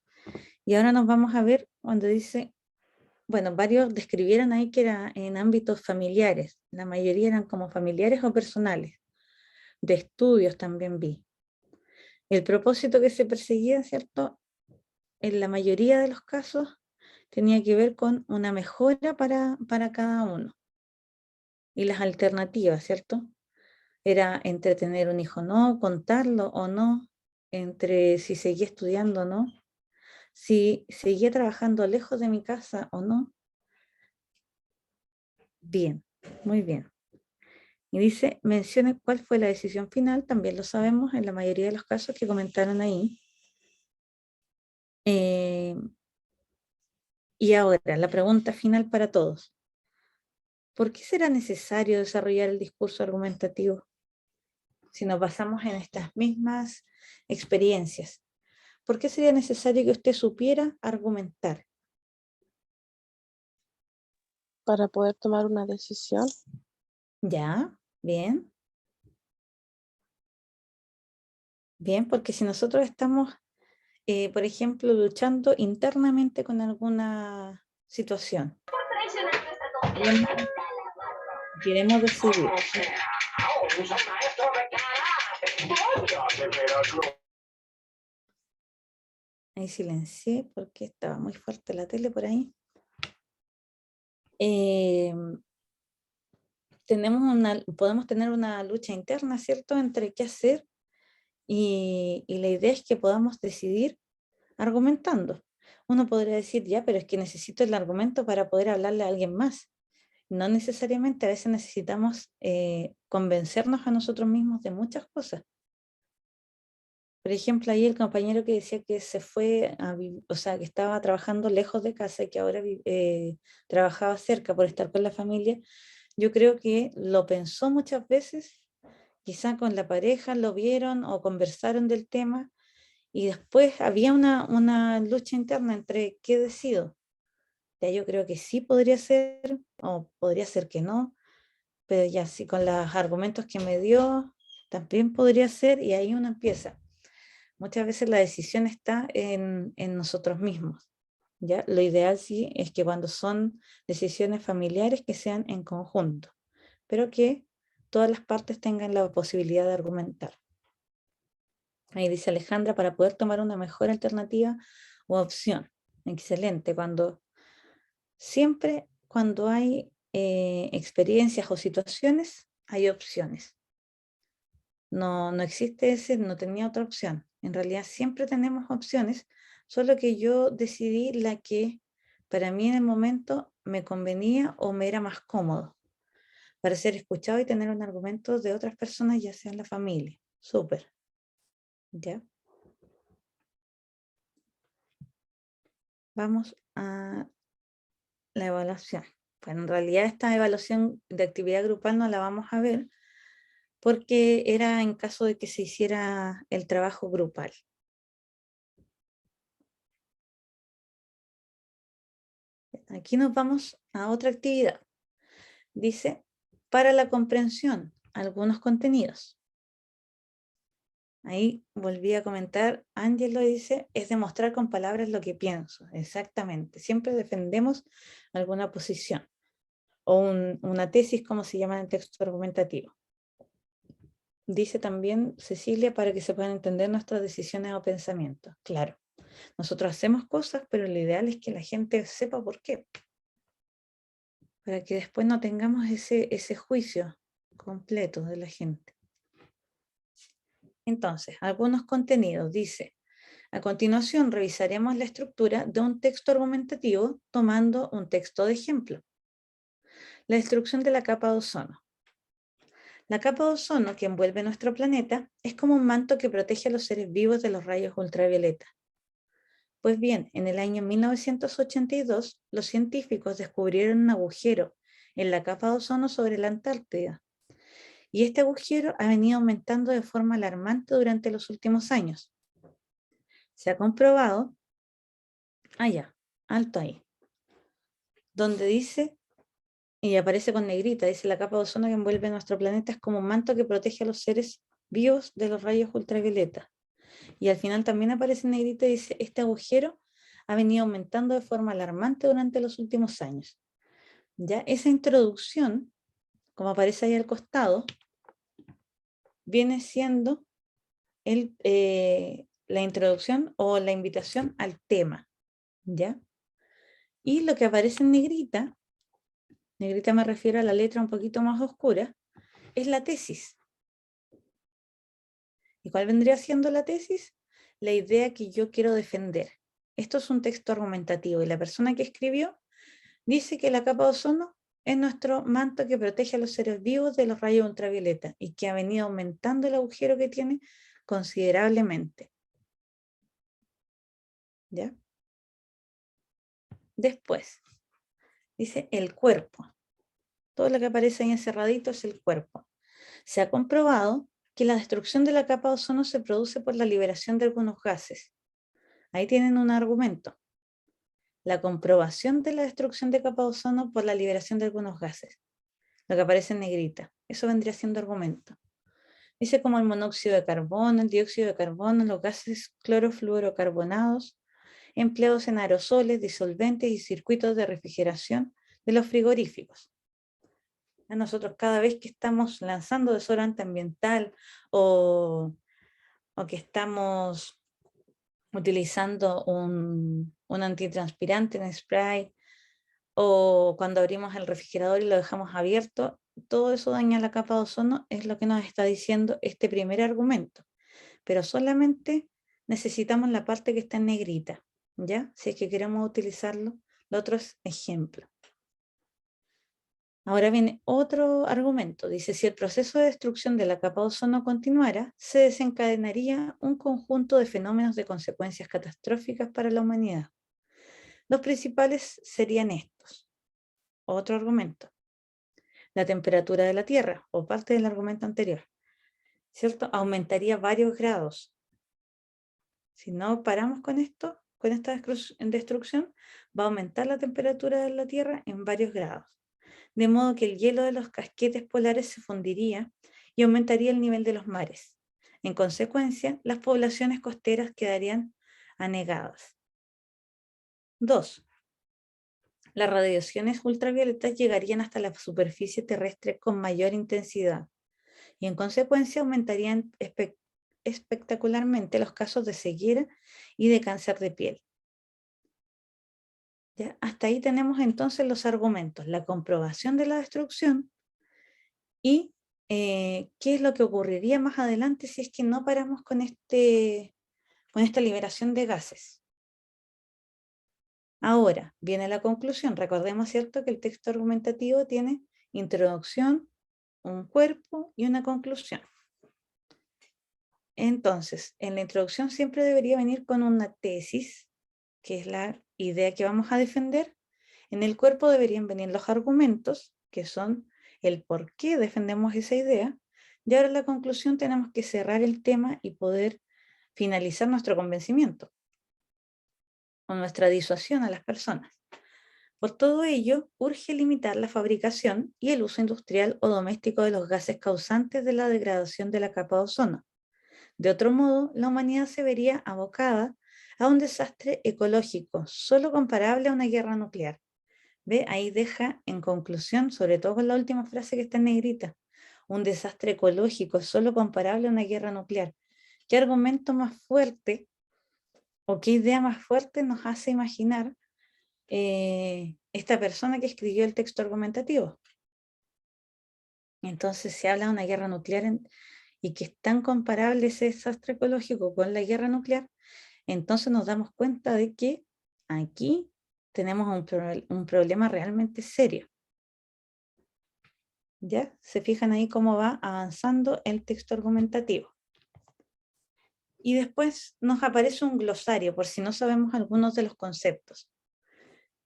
Y ahora nos vamos a ver cuando dice, bueno, varios describieron ahí que era en ámbitos familiares. La mayoría eran como familiares o personales. De estudios también vi. El propósito que se perseguía, ¿cierto? En la mayoría de los casos tenía que ver con una mejora para cada uno. Y las alternativas, ¿cierto? Era entre tener un hijo o no, contarlo o no, entre si seguía estudiando o no, si seguía trabajando lejos de mi casa o no. Bien, muy bien. Y dice, mencione cuál fue la decisión final, también lo sabemos en la mayoría de los casos que comentaron ahí. Y ahora, la pregunta final para todos. ¿Por qué será necesario desarrollar el discurso argumentativo si nos basamos en estas mismas experiencias? ¿Por qué sería necesario que usted supiera argumentar? Para poder tomar una decisión. Ya, bien. Bien, porque si nosotros estamos, por ejemplo, luchando internamente con alguna situación, queremos decidir. Ahí silencié porque estaba muy fuerte la tele por ahí. Podemos tener una lucha interna, ¿cierto?, entre qué hacer y la idea es que podamos decidir argumentando. Uno podría decir, ya, pero es que necesito el argumento para poder hablarle a alguien más. No necesariamente, a veces necesitamos convencernos a nosotros mismos de muchas cosas. Por ejemplo, ahí el compañero que decía que se fue o sea, que estaba trabajando lejos de casa y que ahora trabajaba cerca por estar con la familia, yo creo que lo pensó muchas veces, quizá con la pareja lo vieron o conversaron del tema y después había una lucha interna entre qué decido. Ya yo creo que sí podría ser o podría ser que no, pero ya sí con los argumentos que me dio también podría ser y ahí uno empieza. Muchas veces la decisión está en nosotros mismos. ¿Ya? Lo ideal sí es que cuando son decisiones familiares que sean en conjunto, pero que todas las partes tengan la posibilidad de argumentar. Ahí dice Alejandra, para poder tomar una mejor alternativa o opción. Excelente, siempre cuando hay experiencias o situaciones, hay opciones. No existe ese, no tenía otra opción. En realidad siempre tenemos opciones, solo que yo decidí la que para mí en el momento me convenía o me era más cómodo para ser escuchado y tener un argumento de otras personas, ya sea en la familia. Súper. ¿Ya? Vamos a la evaluación. Bueno, en realidad esta evaluación de actividad grupal no la vamos a ver porque era en caso de que se hiciera el trabajo grupal. Aquí nos vamos a otra actividad. dice, para la comprensión, algunos contenidos. Ahí volví a comentar, Ángelo dice, es demostrar con palabras lo que pienso. Exactamente, siempre defendemos alguna posición o una tesis, como se llama en el texto argumentativo. Dice también Cecilia, para que se puedan entender nuestras decisiones o pensamientos. Claro, nosotros hacemos cosas, pero lo ideal es que la gente sepa por qué. Para que después no tengamos ese juicio completo de la gente. Entonces, algunos contenidos, dice, a continuación revisaremos la estructura de un texto argumentativo tomando un texto de ejemplo. La destrucción de la capa de ozono. La capa de ozono que envuelve nuestro planeta es como un manto que protege a los seres vivos de los rayos ultravioleta. Pues bien, en el año 1982, los científicos descubrieron un agujero en la capa de ozono sobre la Antártida. Y este agujero ha venido aumentando de forma alarmante durante los últimos años. Se ha comprobado, alto ahí, donde dice, y aparece con negrita, dice la capa de ozono que envuelve nuestro planeta es como un manto que protege a los seres vivos de los rayos ultravioleta. Y al final también aparece en negrita y dice, este agujero ha venido aumentando de forma alarmante durante los últimos años. Ya esa introducción, como aparece ahí al costado, viene siendo la introducción o la invitación al tema, ¿ya? Y lo que aparece en negrita me refiero a la letra un poquito más oscura, es la tesis. ¿Y cuál vendría siendo la tesis? La idea que yo quiero defender. Esto es un texto argumentativo y la persona que escribió dice que la capa de ozono es nuestro manto que protege a los seres vivos de los rayos ultravioleta y que ha venido aumentando el agujero que tiene considerablemente. ¿Ya? Después, dice el cuerpo. Todo lo que aparece ahí encerradito es el cuerpo. Se ha comprobado que la destrucción de la capa de ozono se produce por la liberación de algunos gases. Ahí tienen un argumento. La comprobación de la destrucción de capa de ozono por la liberación de algunos gases. Lo que aparece en negrita. Eso vendría siendo argumento. Dice como el monóxido de carbono, el dióxido de carbono, los gases clorofluorocarbonados, empleados en aerosoles, disolventes y circuitos de refrigeración de los frigoríficos. A nosotros cada vez que estamos lanzando desodorante ambiental o que estamos utilizando un antitranspirante en spray o cuando abrimos el refrigerador y lo dejamos abierto, todo eso daña la capa de ozono, es lo que nos está diciendo este primer argumento. Pero solamente necesitamos la parte que está en negrita, ¿ya? Si es que queremos utilizarlo, lo otro es ejemplo. Ahora viene otro argumento. Dice, si el proceso de destrucción de la capa de ozono continuara, se desencadenaría un conjunto de fenómenos de consecuencias catastróficas para la humanidad. Los principales serían estos. Otro argumento. La temperatura de la Tierra, o parte del argumento anterior, ¿cierto? Aumentaría varios grados. Si no paramos con esto, con esta destrucción, va a aumentar la temperatura de la Tierra en varios grados. De modo que el hielo de los casquetes polares se fundiría y aumentaría el nivel de los mares. En consecuencia, las poblaciones costeras quedarían anegadas. 2. Las radiaciones ultravioletas llegarían hasta la superficie terrestre con mayor intensidad y en consecuencia aumentarían espectacularmente los casos de ceguera y de cáncer de piel. ¿Ya? Hasta ahí tenemos entonces los argumentos, la comprobación de la destrucción y qué es lo que ocurriría más adelante si es que no paramos con esta liberación de gases. Ahora viene la conclusión. Recordemos, ¿cierto?, que el texto argumentativo tiene introducción, un cuerpo y una conclusión. Entonces, en la introducción siempre debería venir con una tesis, que es la idea que vamos a defender. En el cuerpo deberían venir los argumentos, que son el por qué defendemos esa idea. Y ahora en la conclusión tenemos que cerrar el tema y poder finalizar nuestro convencimiento o nuestra disuasión a las personas. Por todo ello, urge limitar la fabricación y el uso industrial o doméstico de los gases causantes de la degradación de la capa de ozono. De otro modo, la humanidad se vería abocada a un desastre ecológico, solo comparable a una guerra nuclear. ¿Ve? Ahí deja en conclusión, sobre todo con la última frase que está en negrita, un desastre ecológico solo comparable a una guerra nuclear. ¿Qué argumento más fuerte o qué idea más fuerte nos hace imaginar esta persona que escribió el texto argumentativo? Entonces se habla de una guerra nuclear y que es tan comparable ese desastre ecológico con la guerra nuclear, entonces nos damos cuenta de que aquí tenemos un problema realmente serio. ¿Ya? Se fijan ahí cómo va avanzando el texto argumentativo. Y después nos aparece un glosario, por si no sabemos algunos de los conceptos.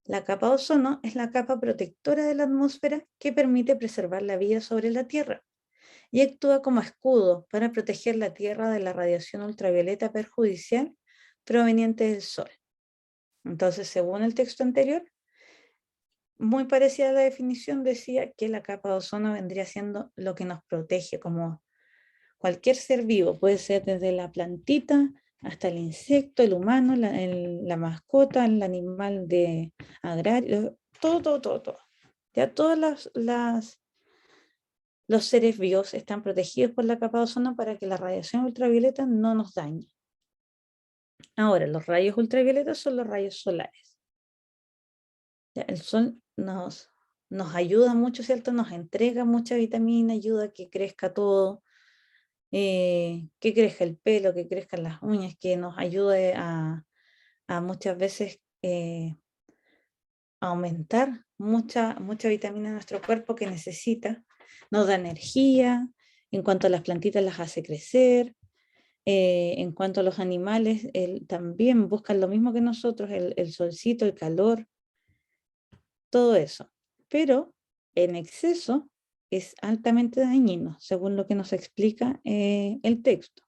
La capa de ozono es la capa protectora de la atmósfera que permite preservar la vida sobre la Tierra y actúa como escudo para proteger la Tierra de la radiación ultravioleta perjudicial proveniente del Sol. Entonces, según el texto anterior, muy parecida a la definición, decía que la capa de ozono vendría siendo lo que nos protege, como cualquier ser vivo, puede ser desde la plantita hasta el insecto, el humano, la mascota, el animal de agrario, todo. Ya todos los seres vivos están protegidos por la capa de ozono para que la radiación ultravioleta no nos dañe. Ahora, los rayos ultravioletas son los rayos solares. Ya, el sol nos ayuda mucho, ¿cierto? Nos entrega mucha vitamina, ayuda a que crezca todo, que crezca el pelo, que crezcan las uñas, que nos ayude a muchas veces aumentar mucha vitamina en nuestro cuerpo que necesita, nos da energía, en cuanto a las plantitas las hace crecer, en cuanto a los animales, también buscan lo mismo que nosotros, el solcito, el calor, todo eso. Pero en exceso es altamente dañino, según lo que nos explica el texto.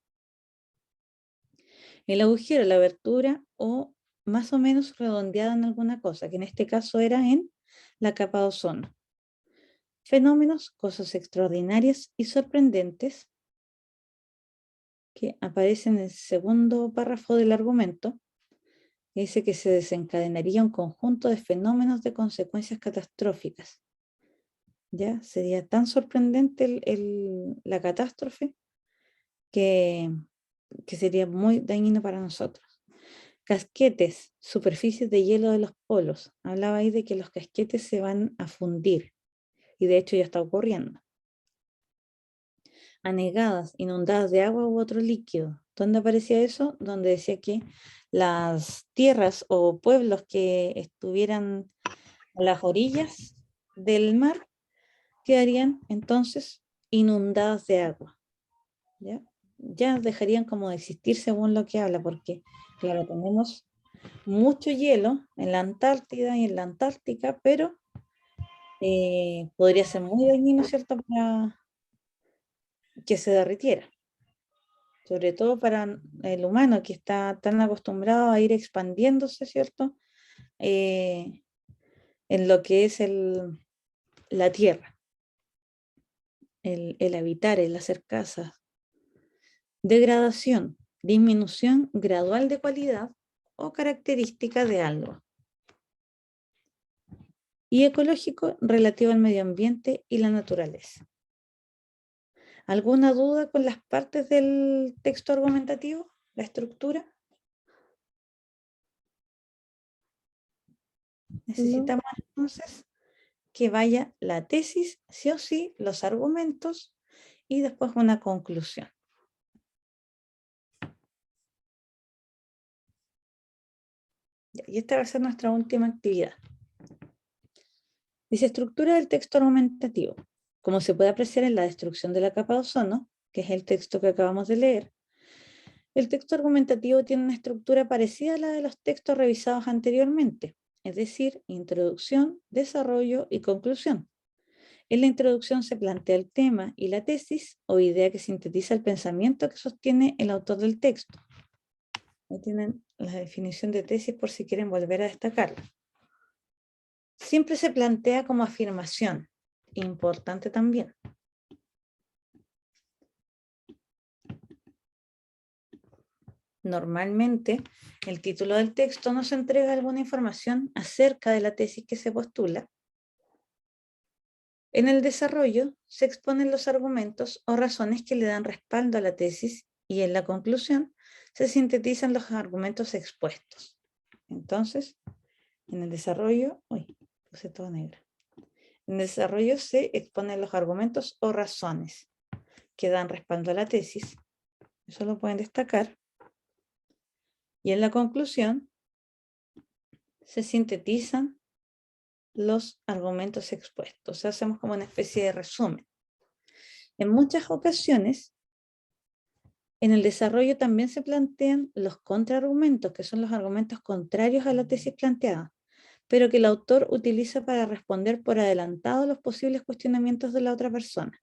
El agujero, la abertura o más o menos redondeada en alguna cosa, que en este caso era en la capa de ozono. Fenómenos, cosas extraordinarias y sorprendentes que aparecen en el segundo párrafo del argumento, que dice que se desencadenaría un conjunto de fenómenos de consecuencias catastróficas. ¿Ya? Sería tan sorprendente la catástrofe que sería muy dañino para nosotros. Casquetes, superficies de hielo de los polos. Hablaba ahí de que los casquetes se van a fundir y de hecho ya está ocurriendo. Anegadas, inundadas de agua u otro líquido. ¿Dónde aparecía eso? Donde decía que las tierras o pueblos que estuvieran a las orillas del mar quedarían entonces inundadas de agua. Ya dejarían como de existir según lo que habla, porque claro, tenemos mucho hielo en la Antártida y en la Antártica, pero podría ser muy dañino, ¿cierto?, para que se derritiera. Sobre todo para el humano que está tan acostumbrado a ir expandiéndose, ¿cierto?, en lo que es la tierra, el habitar, el hacer casas. Degradación, disminución gradual de cualidad o característica de algo. Y ecológico, relativo al medio ambiente y la naturaleza. ¿Alguna duda con las partes del texto argumentativo? ¿La estructura? Necesitamos entonces que vaya la tesis, sí o sí, los argumentos y después una conclusión. Y esta va a ser nuestra última actividad. Dice estructura del texto argumentativo. Como se puede apreciar en la destrucción de la capa de ozono, que es el texto que acabamos de leer, el texto argumentativo tiene una estructura parecida a la de los textos revisados anteriormente, es decir, introducción, desarrollo y conclusión. En la introducción se plantea el tema y la tesis o idea que sintetiza el pensamiento que sostiene el autor del texto. Ahí tienen la definición de tesis por si quieren volver a destacarla. siempre se plantea como afirmación, importante también. Normalmente, el título del texto nos entrega alguna información acerca de la tesis que se postula. En el desarrollo se exponen los argumentos o razones que le dan respaldo a la tesis y en la conclusión se sintetizan los argumentos expuestos. Entonces, en el desarrollo, puse todo negro. En el desarrollo se exponen los argumentos o razones que dan respaldo a la tesis. Eso lo pueden destacar. Y en la conclusión se sintetizan los argumentos expuestos. O sea, hacemos como una especie de resumen. En muchas ocasiones, en el desarrollo también se plantean los contraargumentos, que son los argumentos contrarios a la tesis planteada, pero que el autor utiliza para responder por adelantado los posibles cuestionamientos de la otra persona.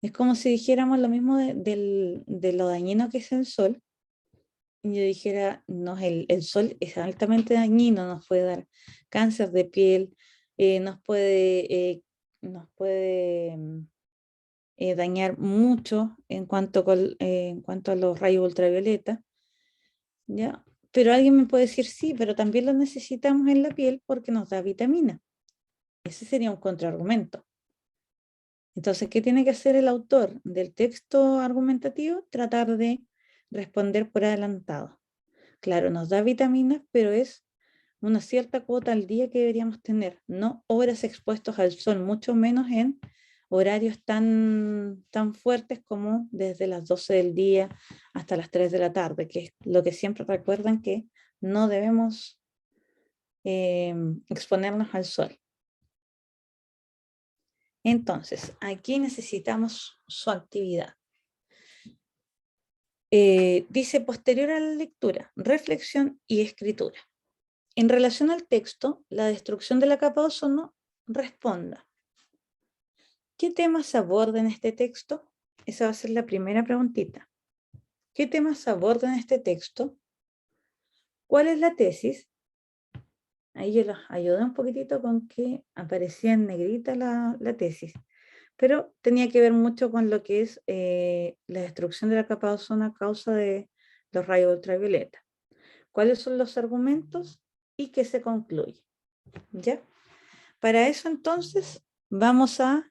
Es como si dijéramos lo mismo de lo dañino que es el sol. Y yo dijera, no, el sol es altamente dañino, nos puede dar cáncer de piel, nos puede dañar mucho en cuanto a los rayos ultravioleta, ¿ya? Pero alguien me puede decir, sí, pero también lo necesitamos en la piel porque nos da vitamina. Ese sería un contraargumento. Entonces, ¿qué tiene que hacer el autor del texto argumentativo? Tratar de responder por adelantado. Claro, nos da vitaminas, pero es una cierta cuota al día que deberíamos tener, no horas expuestos al sol, mucho menos en horarios tan fuertes como desde las 12 del día hasta las 3 de la tarde, que es lo que siempre recuerdan que no debemos exponernos al sol. Entonces, aquí necesitamos su actividad. Dice posterior a la lectura, reflexión y escritura. En relación al texto, la destrucción de la capa de ozono, responda. ¿Qué temas aborda en este texto? Esa va a ser la primera preguntita. ¿Qué temas aborda en este texto? ¿Cuál es la tesis? Ahí yo los ayudé un poquitito con que aparecía en negrita la tesis, pero tenía que ver mucho con lo que es la destrucción de la capa de ozono a causa de los rayos ultravioleta. ¿Cuáles son los argumentos y qué se concluye? ¿Ya? Para eso entonces vamos a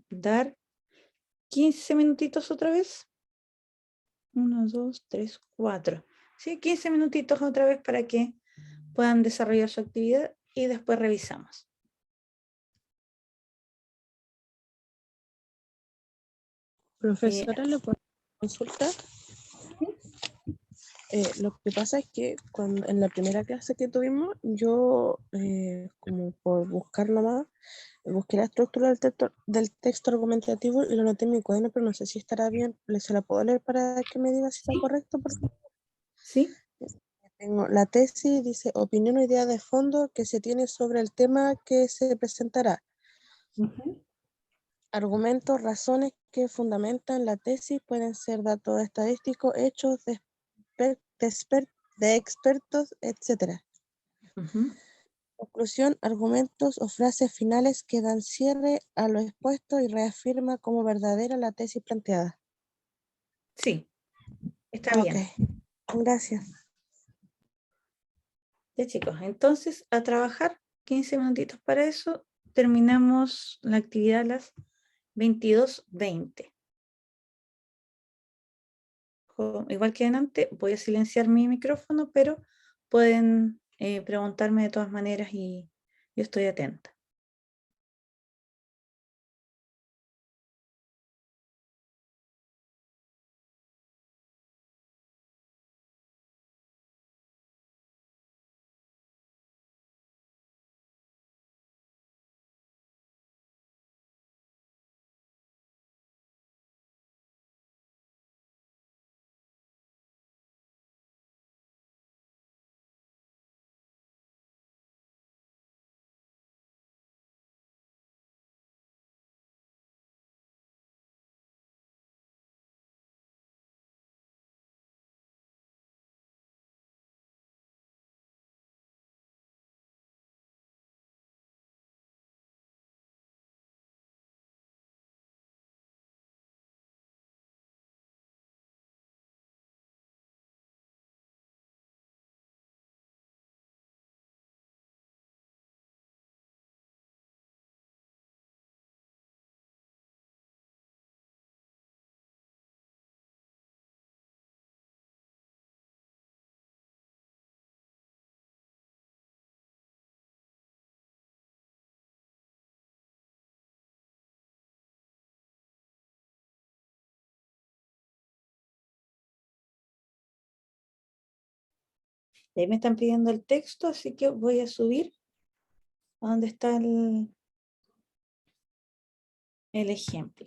dar 15 minutitos otra vez. 1, 2, 3, 4. Sí, 15 minutitos otra vez para que puedan desarrollar su actividad y después revisamos. Profesora, ¿le puedo consultar? Lo que pasa es que en la primera clase que tuvimos, yo, como por buscar nomás, busqué la estructura del texto argumentativo y lo noté en mi cuaderno, pero no sé si estará bien. ¿Se la puedo leer para que me diga si está correcto? Por favor? ¿Sí? Tengo la tesis, dice opinión o idea de fondo que se tiene sobre el tema que se presentará. Argumentos, razones que fundamentan la tesis pueden ser datos estadísticos, hechos de expertos, etc. Conclusión, argumentos o frases finales que dan cierre a lo expuesto y reafirma como verdadera la tesis planteada. Sí, está bien. Ok, gracias. Ya chicos, entonces a trabajar 15 minutitos para eso. Terminamos la actividad a las 22:20. Igual que antes, voy a silenciar mi micrófono, pero pueden preguntarme de todas maneras y yo estoy atenta. Y ahí me están pidiendo el texto, así que voy a subir a donde está el ejemplo.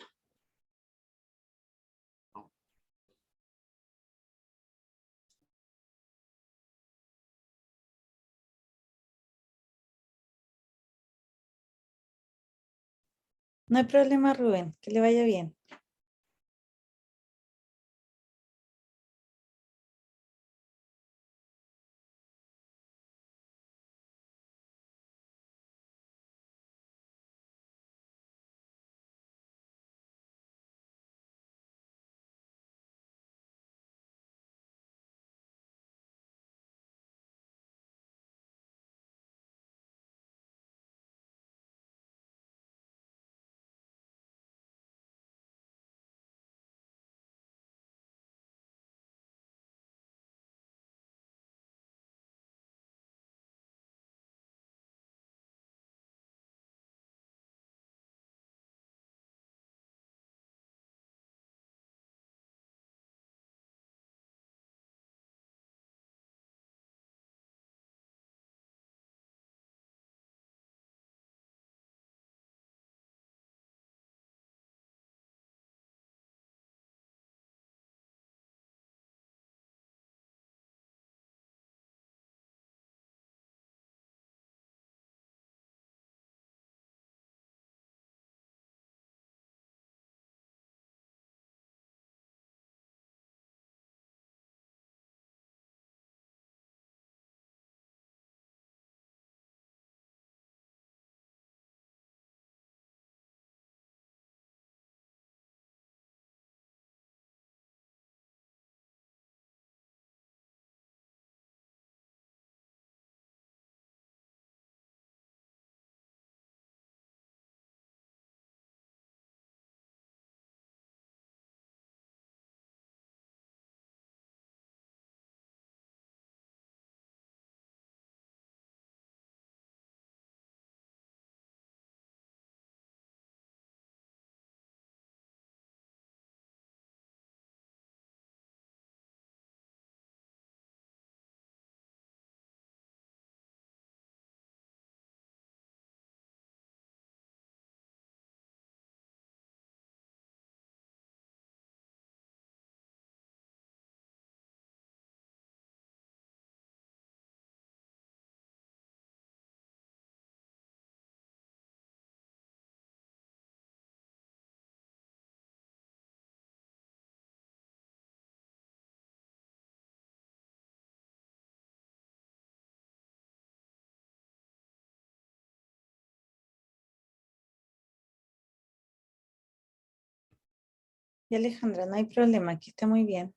No hay problema, Rubén, que le vaya bien. Y Alejandra, no hay problema, que esté muy bien.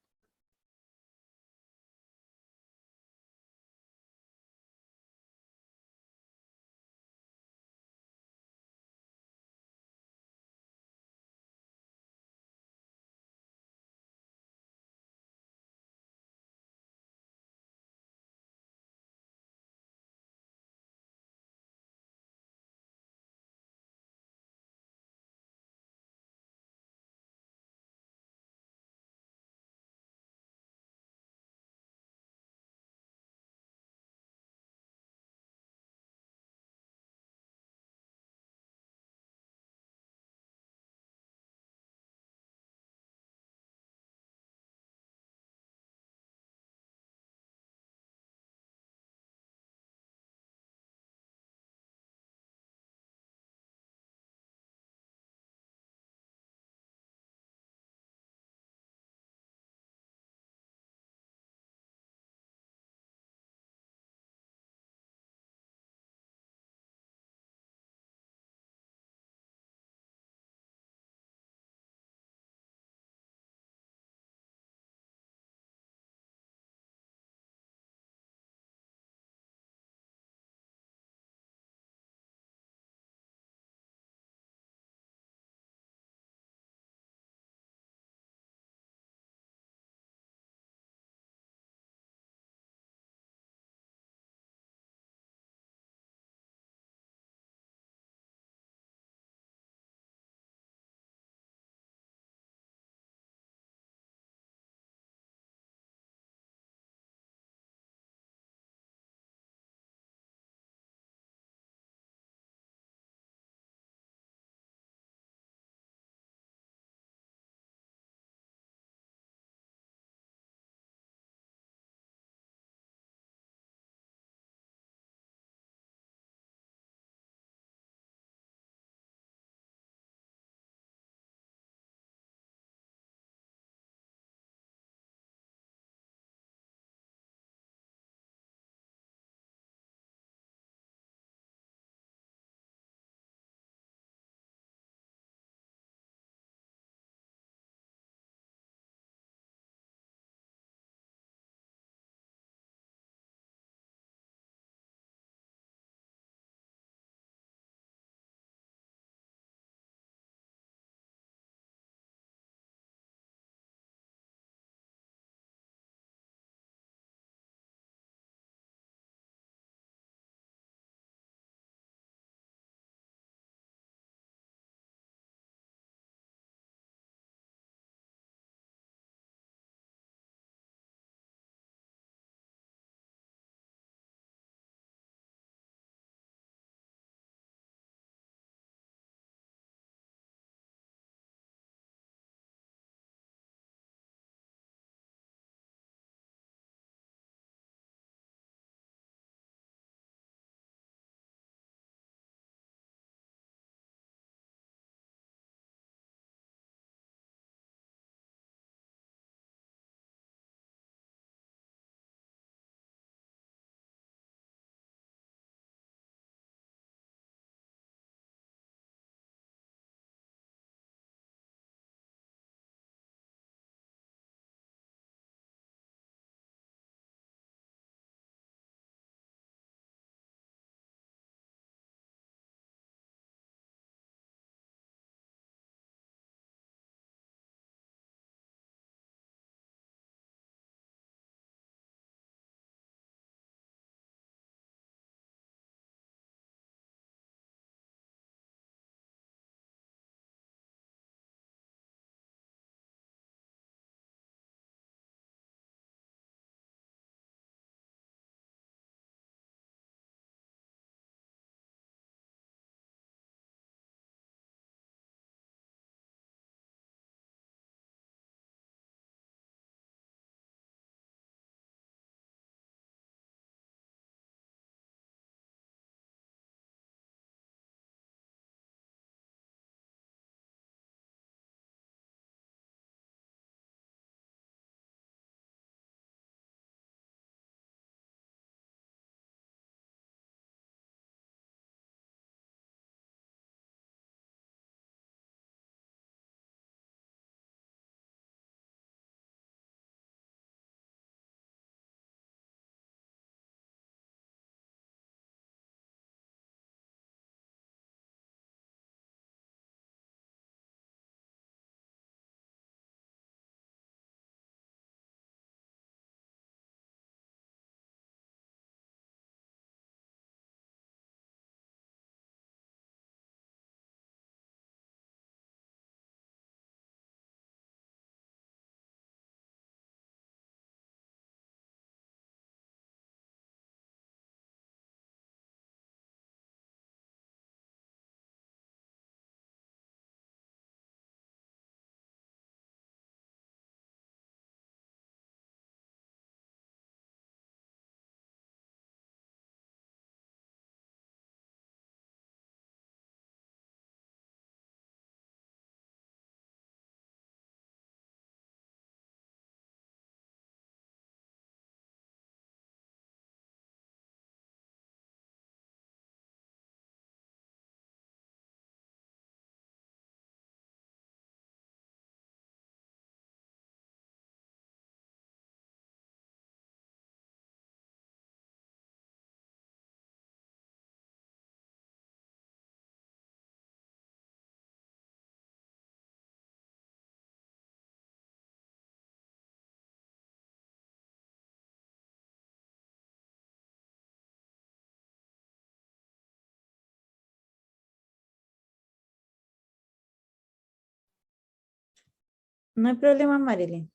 No hay problema, Marilyn.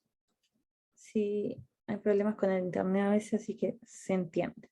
Sí, hay problemas con el internet a veces, así que se entiende.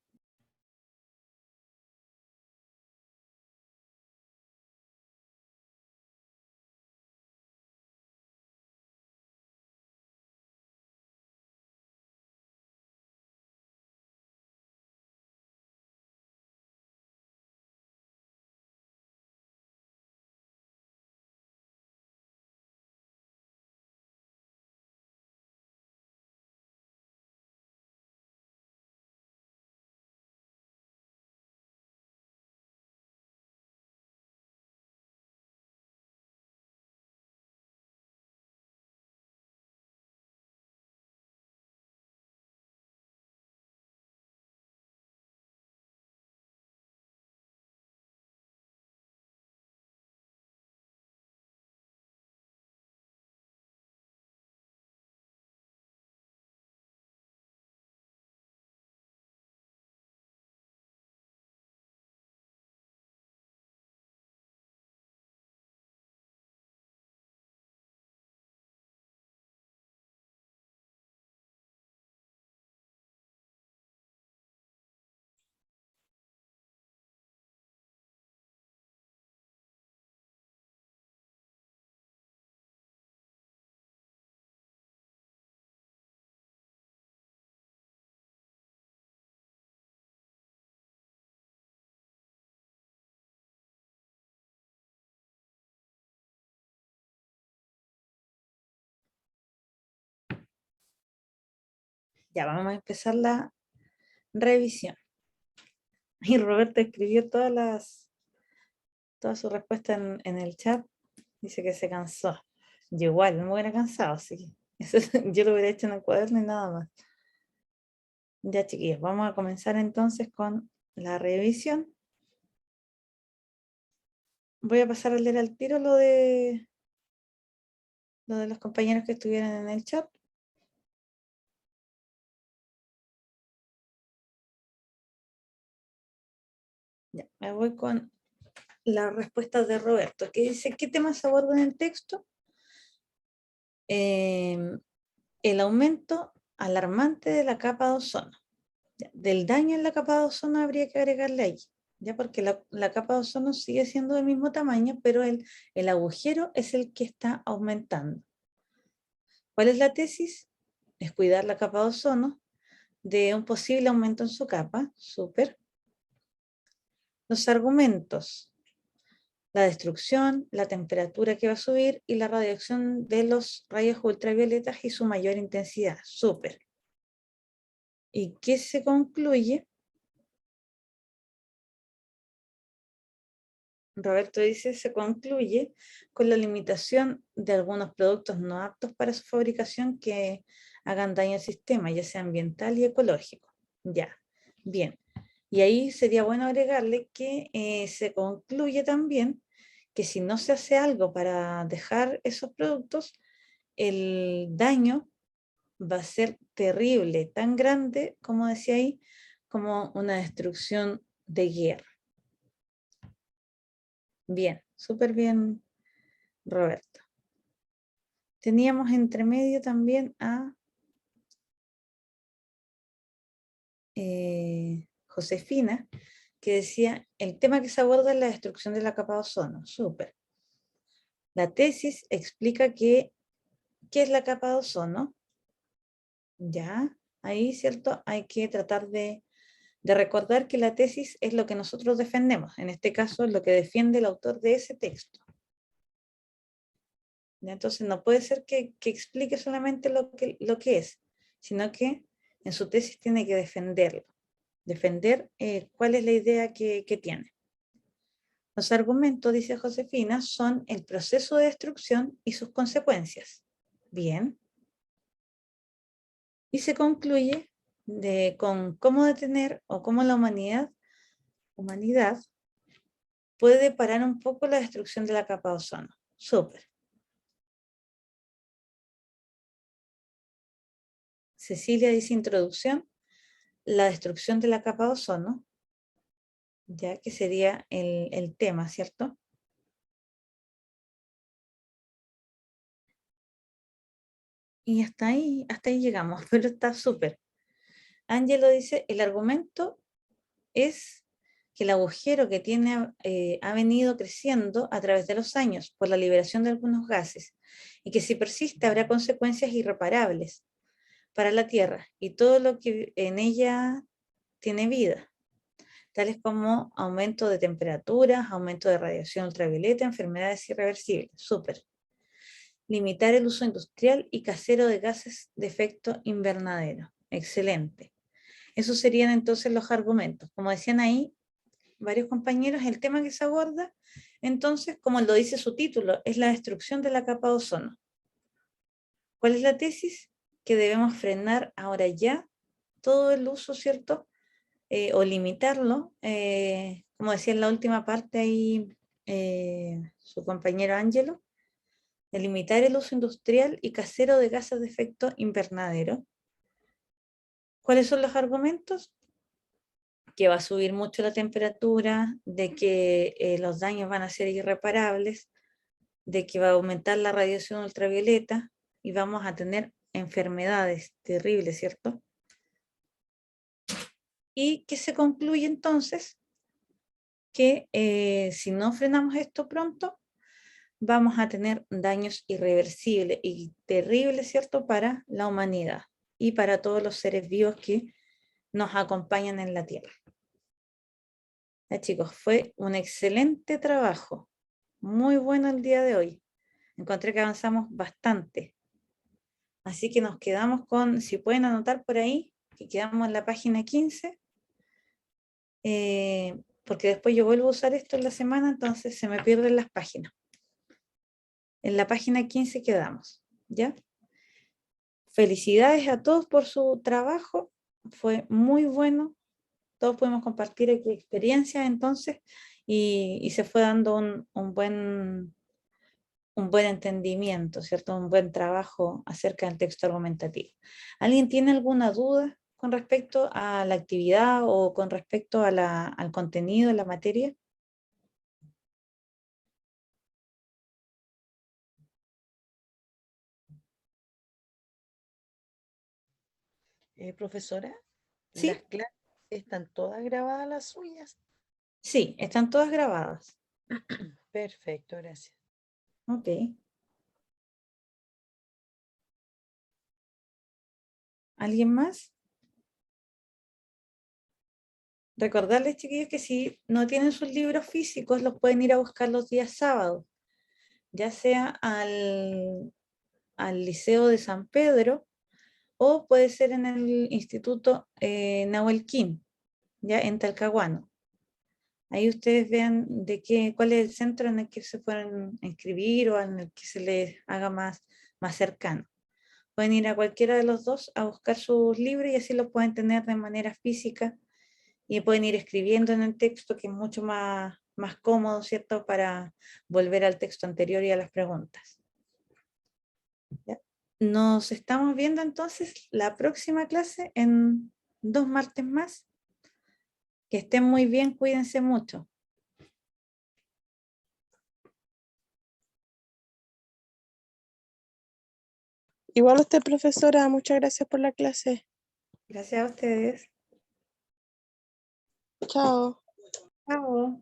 Ya vamos a empezar la revisión. Y Roberto escribió todas sus respuestas en el chat. Dice que se cansó. Yo igual, me hubiera cansado, así que yo lo hubiera hecho en el cuaderno y nada más. Ya, chiquillos, vamos a comenzar entonces con la revisión. Voy a pasar a leer al tiro lo de los compañeros que estuvieron en el chat. Ya, me voy con las respuestas de Roberto, que dice, ¿qué temas se abordan en el texto? El aumento alarmante de la capa de ozono. Ya, del daño en la capa de ozono habría que agregarle ahí, ya porque la capa de ozono sigue siendo del mismo tamaño, pero el agujero es el que está aumentando. ¿Cuál es la tesis? Es cuidar la capa de ozono de un posible aumento en su capa. Súper. Los argumentos: la destrucción, la temperatura que va a subir y la radiación de los rayos ultravioletas y su mayor intensidad. Súper. ¿Y qué se concluye? Roberto dice, se concluye con la limitación de algunos productos no aptos para su fabricación que hagan daño al sistema, ya sea ambiental y ecológico. Ya, bien. Y ahí sería bueno agregarle que se concluye también que si no se hace algo para dejar esos productos, el daño va a ser terrible, tan grande, como decía ahí, como una destrucción de guerra. Bien, súper bien, Roberto. Teníamos entre medio también a Josefina, que decía, el tema que se aborda es la destrucción de la capa de ozono. Súper. La tesis explica qué es la capa de ozono. Ya, ahí, ¿cierto? Hay que tratar de recordar que la tesis es lo que nosotros defendemos. En este caso, es lo que defiende el autor de ese texto. ¿Ya? Entonces, no puede ser que explique solamente lo que es, sino que en su tesis tiene que defenderlo. Defender cuál es la idea que tiene. Los argumentos, dice Josefina, son el proceso de destrucción y sus consecuencias. Bien. Y se concluye con cómo detener o cómo la humanidad puede parar un poco la destrucción de la capa de ozono. Súper. Cecilia dice introducción, la destrucción de la capa de ozono, ya que sería el tema, ¿cierto? Y hasta ahí llegamos, pero está súper. Ángelo dice, el argumento es que el agujero que tiene ha venido creciendo a través de los años por la liberación de algunos gases y que si persiste habrá consecuencias irreparables para la Tierra y todo lo que en ella tiene vida, tales como aumento de temperaturas, aumento de radiación ultravioleta, enfermedades irreversibles. Súper. Limitar el uso industrial y casero de gases de efecto invernadero. Excelente. Esos serían entonces los argumentos. Como decían ahí varios compañeros, el tema que se aborda, entonces, como lo dice su título, es la destrucción de la capa de ozono. ¿Cuál es la tesis? Que debemos frenar ahora ya todo el uso, ¿cierto? O limitarlo, como decía en la última parte ahí su compañero Ángelo, de limitar el uso industrial y casero de gases de efecto invernadero. ¿Cuáles son los argumentos? Que va a subir mucho la temperatura, de que los daños van a ser irreparables, de que va a aumentar la radiación ultravioleta y vamos a tener enfermedades terribles, ¿cierto? Y que se concluye entonces que si no frenamos esto pronto, vamos a tener daños irreversibles y terribles, ¿cierto?, para la humanidad y para todos los seres vivos que nos acompañan en la Tierra. Ya, chicos, fue un excelente trabajo, muy bueno el día de hoy. Encontré que avanzamos bastante. Así que nos quedamos con, si pueden anotar por ahí, que quedamos en la página 15, porque después yo vuelvo a usar esto en la semana, entonces se me pierden las páginas. En la página 15 quedamos, ¿ya? Felicidades a todos por su trabajo, fue muy bueno, todos podemos compartir aquí experiencias entonces, y se fue dando un buen entendimiento, ¿cierto? Un buen trabajo acerca del texto argumentativo. ¿Alguien tiene alguna duda con respecto a la actividad o con respecto a al contenido de la materia? Profesora, ¿Sí? las clases están todas grabadas las suyas. Sí, están todas grabadas. Perfecto, gracias. Ok. ¿Alguien más? Recordarles, chiquillos, que si no tienen sus libros físicos, los pueden ir a buscar los días sábados, ya sea al Liceo de San Pedro o puede ser en el Instituto Nahuel Quin, ya en Talcahuano. Ahí ustedes vean cuál es el centro en el que se pueden inscribir o en el que se les haga más cercano. Pueden ir a cualquiera de los dos a buscar sus libros y así los pueden tener de manera física y pueden ir escribiendo en el texto, que es mucho más cómodo, ¿cierto?, para volver al texto anterior y a las preguntas. ¿Ya? Nos estamos viendo entonces la próxima clase en 2 martes más. Que estén muy bien, cuídense mucho. Igual usted, profesora, muchas gracias por la clase. Gracias a ustedes. Chao. Chao.